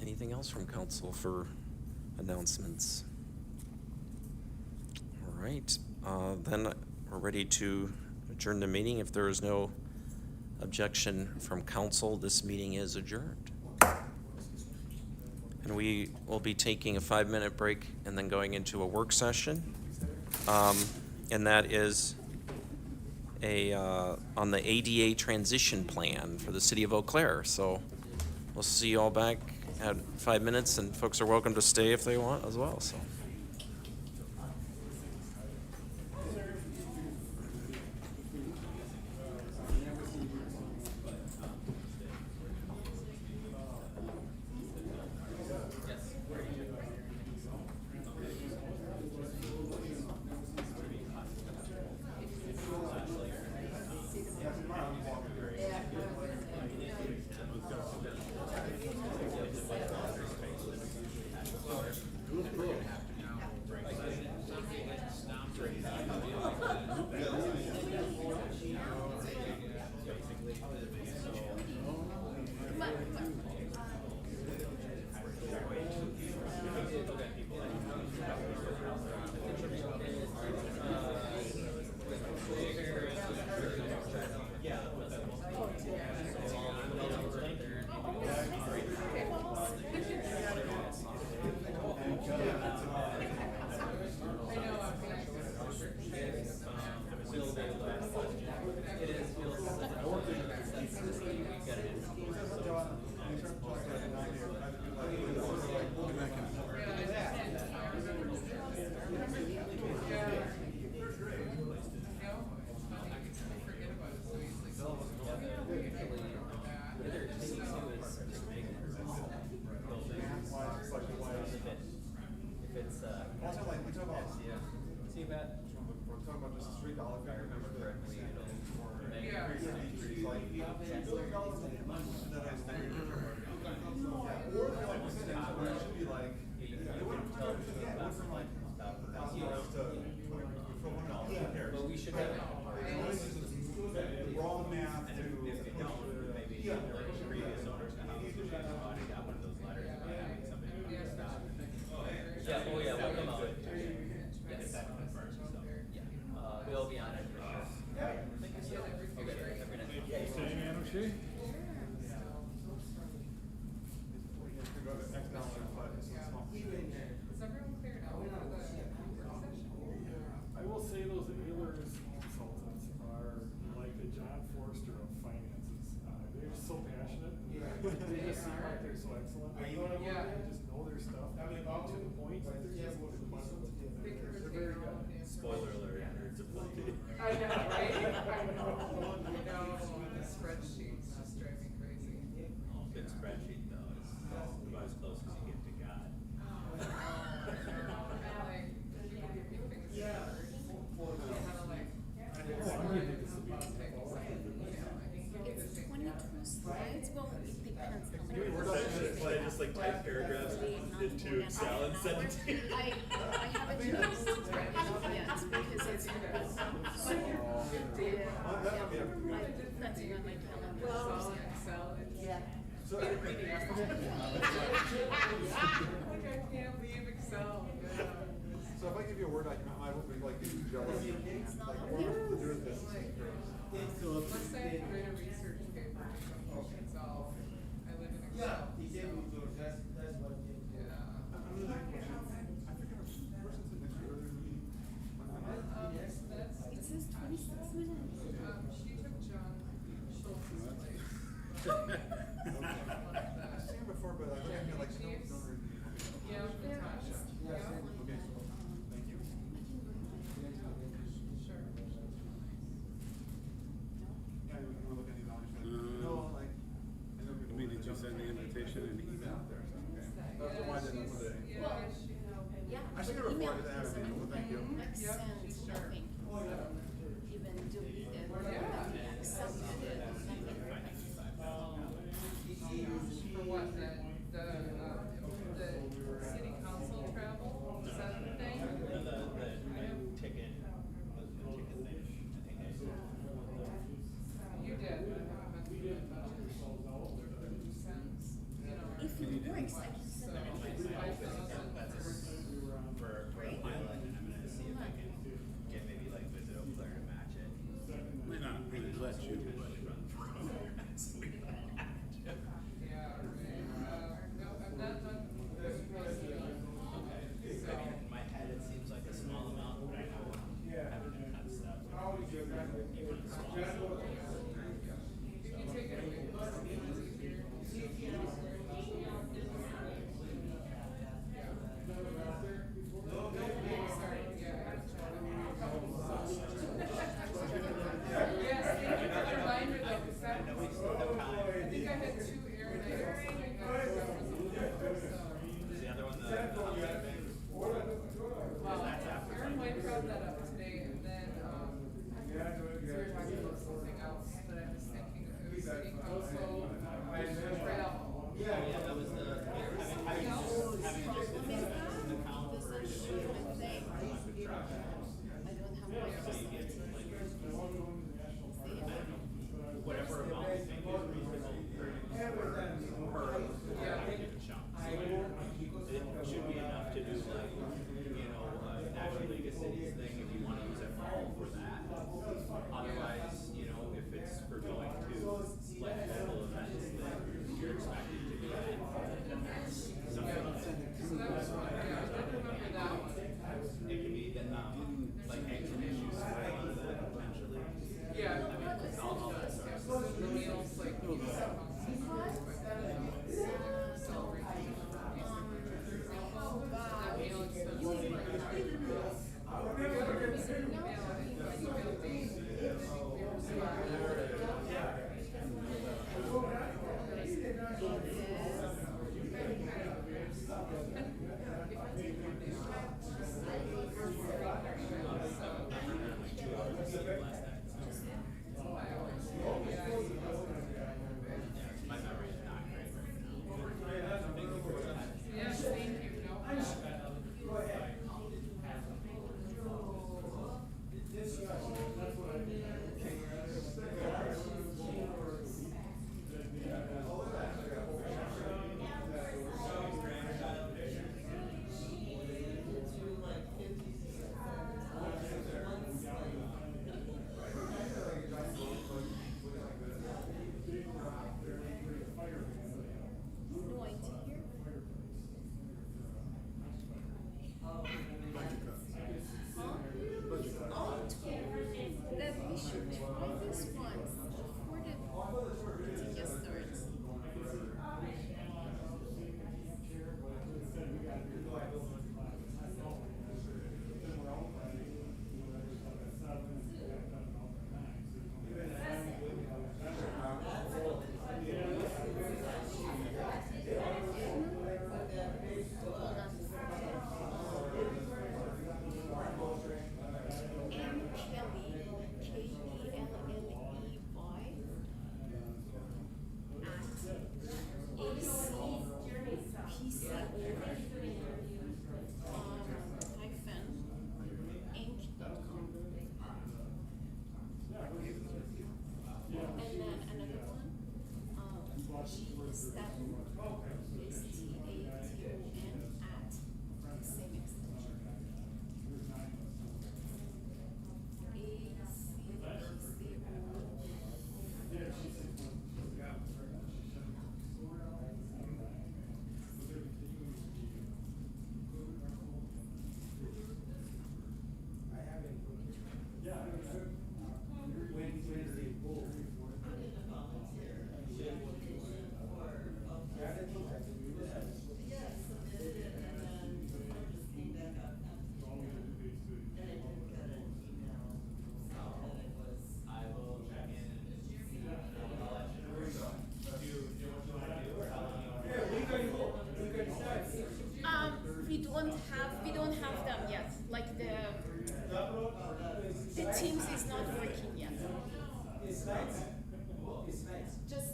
[SPEAKER 3] Anything else from council for announcements? All right. Then we're ready to adjourn the meeting. If there is no objection from council, this meeting is adjourned. And we will be taking a 5-minute break and then going into a work session. And that is on the ADA transition plan for the city of Eau Claire. So we'll see you all back at 5 minutes, and folks are welcome to stay if they want as well. So.
[SPEAKER 10] previous owners of the house, if anybody got one of those letters about having somebody come to stop and then. Yeah, oh yeah, we'll come out. Get that confirmed, so, yeah. We'll be on it for sure. Thank you so much. Okay, have a good night.
[SPEAKER 1] Madam Chair?
[SPEAKER 19] Is everyone cleared out for the session?
[SPEAKER 1] I will say those Ehlers consultants are like the John Forster of finances. They're just so passionate. They just seem like they're so excellent. They just know their stuff. To the point. They're very good.
[SPEAKER 10] Spoiler alert, nerds of plenty.
[SPEAKER 19] I know, right? I know. The spreadsheets just drive me crazy.
[SPEAKER 10] Good spreadsheet though, is about as close as you get to God.
[SPEAKER 9] It's 22 slides, well, it depends how many.
[SPEAKER 10] I just like type paragraphs into Excel and send it to you.
[SPEAKER 9] I haven't used it yet because it's so, that's on my calendar.
[SPEAKER 19] Yeah.
[SPEAKER 11] So,
[SPEAKER 19] Like I can't leave Excel.
[SPEAKER 11] So if I give you a Word document, I won't be like jealous. Like, what to do with this?
[SPEAKER 19] Unless I have to write a research paper, it's all, I live in Excel.
[SPEAKER 9] It says 26 minutes.
[SPEAKER 19] She took John Schultz's place.
[SPEAKER 11] I've seen it before, but I think I feel like no review.
[SPEAKER 19] Yeah, Natasha. Yeah.
[SPEAKER 11] Okay, thank you.
[SPEAKER 19] Sure.
[SPEAKER 11] Yeah, you wanna look at these, I'll just like, no, like, I know people.
[SPEAKER 4] Did you send the invitation and email?
[SPEAKER 11] That's why I didn't put it.
[SPEAKER 9] Yeah.
[SPEAKER 11] I should get a report to have it, well, thank you.
[SPEAKER 9] Send nothing. Even do it, accept it.
[SPEAKER 19] For what, the city council travel, is that the thing?
[SPEAKER 10] The ticket, the ticket thing, I think
[SPEAKER 19] You did, but I haven't been through it, but
[SPEAKER 9] If it works, I can send it.
[SPEAKER 10] for a pilot, and I'm gonna see if I can get maybe like Visit Eau Claire to match it.
[SPEAKER 4] Might not really let you.
[SPEAKER 19] Yeah, no, I'm not done.
[SPEAKER 10] In my head, it seems like a small amount, but I haven't cut stuff. Even small.
[SPEAKER 19] You can take it away. Yes, thank you for the reminder though, because I think I had 2 Aaron items and I got
[SPEAKER 10] Is the other one the
[SPEAKER 19] Aaron might brought that up today, and then, we were talking about something else, but I was thinking it was city council, travel.
[SPEAKER 10] Yeah, that was the, having just the account for whatever amount you think is reasonable per given chunk. It should be enough to do like, National League of Cities thing if you want to use it all for that. Otherwise, if it's for going to like local events that you're expected to do that, then that's something that.
[SPEAKER 19] So that was one, yeah, I did remember that one.
[SPEAKER 10] It could be, like exit issues, potentially.
[SPEAKER 19] Yeah.
[SPEAKER 10] I mean, all that stuff.
[SPEAKER 19] The meals, like, celebration. That meal expenses.
[SPEAKER 9] Staton, S-T-A-T-O-N, at the same extension. We don't have them yet. Like the Teams is not working yet. Just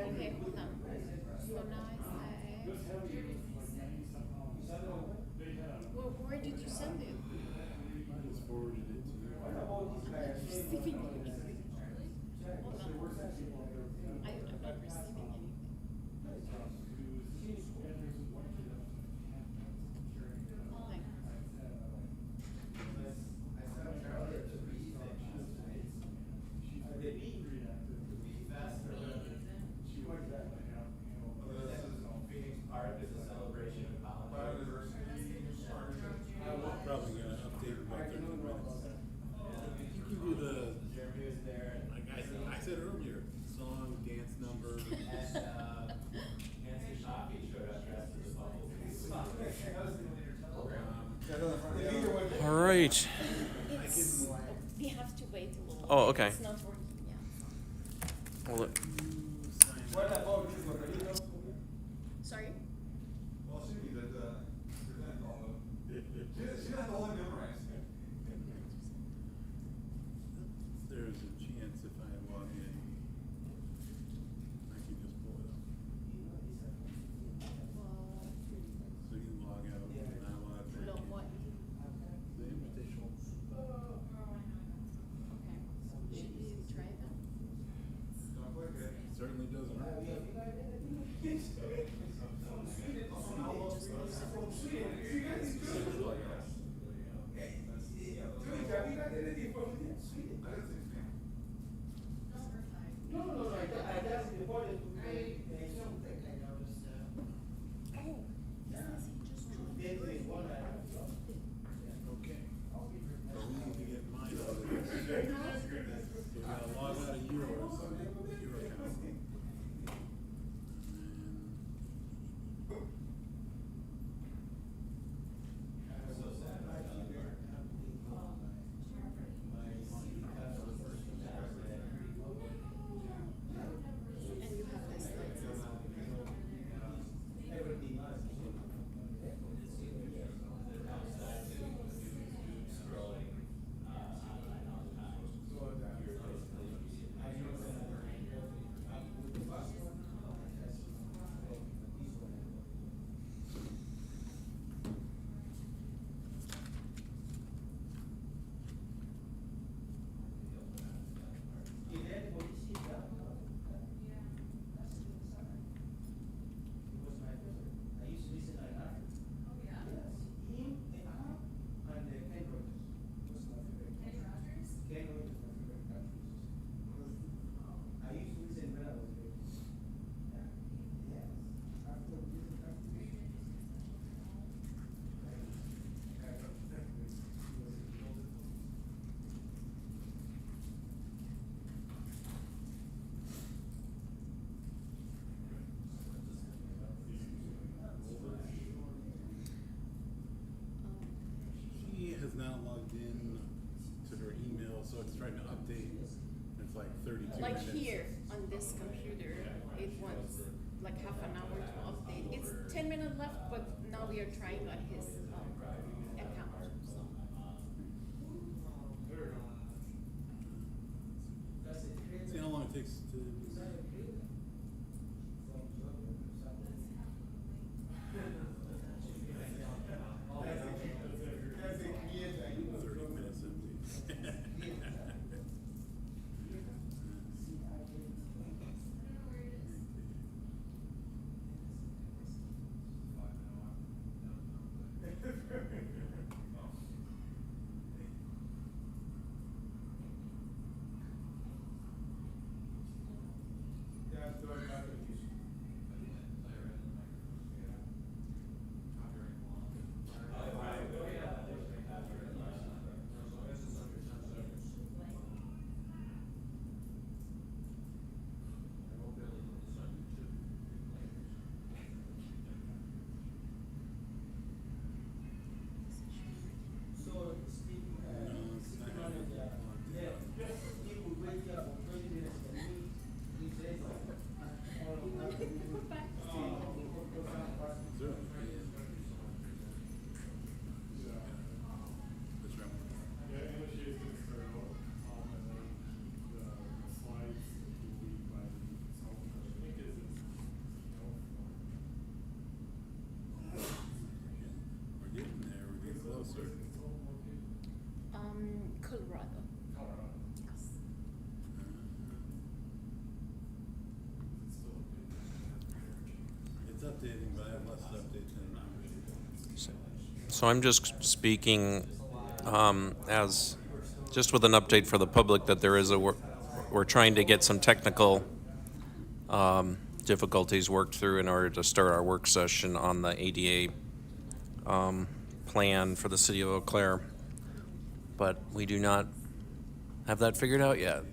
[SPEAKER 9] okay, hold on. So now I say, where did you send it?
[SPEAKER 4] I just forwarded it to you.
[SPEAKER 9] I'm not receiving anything. Hold on. I'm not receiving anything.
[SPEAKER 4] Probably gonna update about 30 minutes. You can do the, like I said earlier, song, dance number.
[SPEAKER 3] All right.
[SPEAKER 9] We have to wait a little.
[SPEAKER 3] Oh, okay.
[SPEAKER 9] It's not working yet.
[SPEAKER 3] Hold it.
[SPEAKER 9] Sorry?
[SPEAKER 4] There's a chance if I log in, I can just pull it up. So you log out and I log back
[SPEAKER 9] No,
[SPEAKER 4] in.
[SPEAKER 9] what?
[SPEAKER 4] The invitation.
[SPEAKER 9] Okay. Should we try that?
[SPEAKER 4] Certainly doesn't hurt. Okay. So we need to get mine out of this. So we gotta log out of your account.
[SPEAKER 9] And you have this license.
[SPEAKER 4] She has now logged in to her email, so it's trying to update. It's like 32
[SPEAKER 9] Like
[SPEAKER 4] minutes.
[SPEAKER 9] here on this computer, it wants like half an hour to update. It's 10 minutes left, but now we are trying on his account. So.
[SPEAKER 4] See how long it takes to. It's updating, but I have less updates than
[SPEAKER 15] So I'm just speaking as, just with an update for the public that there is we're trying to get some technical difficulties worked through in order to start our work session on the ADA plan for the city of Eau Claire. But we do not have that figured out yet.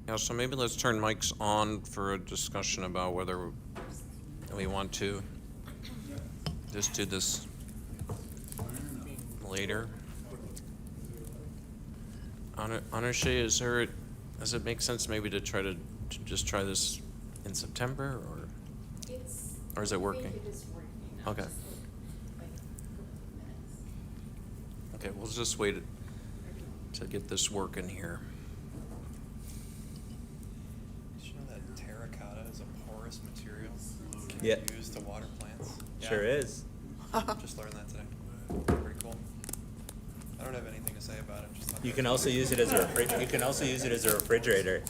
[SPEAKER 15] Yeah, so maybe let's turn mics on for a discussion about whether we want to just do this later. Anushay, does it make sense maybe to try to just try this in September, or is it working?
[SPEAKER 9] I think it is working.
[SPEAKER 15] Okay. Okay, we'll just wait to get this working here.
[SPEAKER 22] Did you know that terracotta is a porous material?
[SPEAKER 10] Yeah.
[SPEAKER 22] Used to water plants?
[SPEAKER 10] Sure is.
[SPEAKER 22] Just learned that today. Pretty cool. I don't have anything to say about it. Just
[SPEAKER 10] You can also use it as a refrigerator.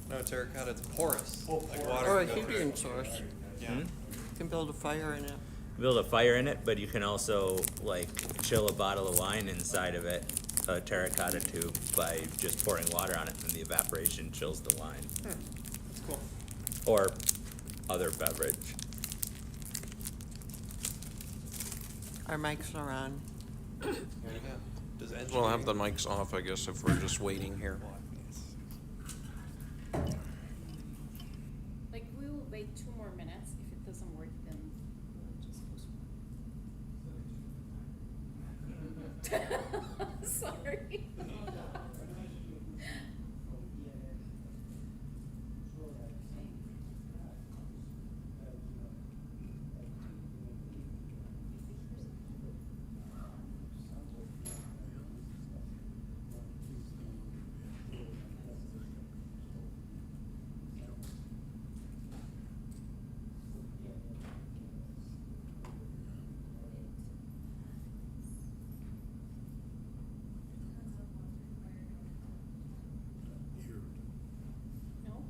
[SPEAKER 22] No, terracotta, it's porous. Like water.
[SPEAKER 14] Or a
[SPEAKER 22] can go through
[SPEAKER 14] heating
[SPEAKER 22] it.
[SPEAKER 14] source.
[SPEAKER 22] Yeah.
[SPEAKER 10] Hmm?
[SPEAKER 14] You can build a fire in it.
[SPEAKER 10] Build a fire in it, but you can also like chill a bottle of wine inside of it, a terracotta tube, by just pouring water on it, and the evaporation chills the wine.
[SPEAKER 22] That's cool.
[SPEAKER 10] Or other beverage.
[SPEAKER 14] Our mics are on.
[SPEAKER 22] There you go. Does
[SPEAKER 15] We'll have the mics off, I guess, if we're just waiting here.
[SPEAKER 9] Like, we will wait 2 more minutes. If it doesn't work, then we'll just postpone. Sorry. No?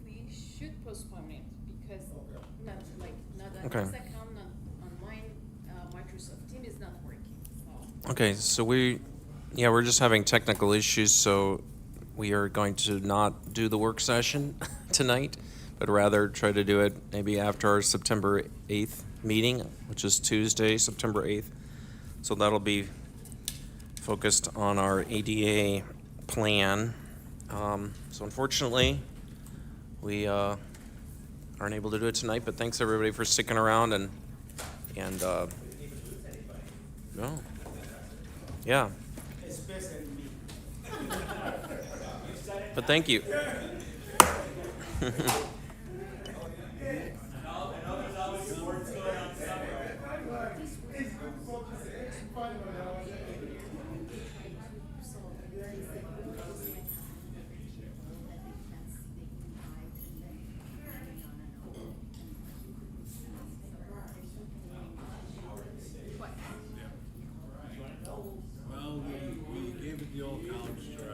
[SPEAKER 9] We should postpone it because not on
[SPEAKER 15] Okay.
[SPEAKER 9] this account, not on mine, Microsoft Teams is not working. So
[SPEAKER 15] Okay, so we're just having technical issues, so we are going to not do the work session tonight, but rather try to do it maybe after our September 8th meeting, which is Tuesday, September 8th. So that'll be focused on our ADA plan. So unfortunately, we aren't able to do it tonight, but thanks everybody for sticking around and no. Yeah. But thank you.
[SPEAKER 4] Well, we gave it the old college try.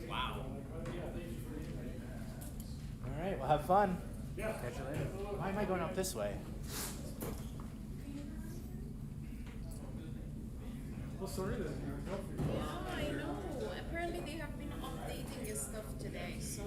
[SPEAKER 8] Wow. All right, well, have fun. Yeah. Catch you later. Why am I going up this way?
[SPEAKER 1] Well, sorry then.
[SPEAKER 9] Yeah, I know. Apparently they have been updating this stuff today, so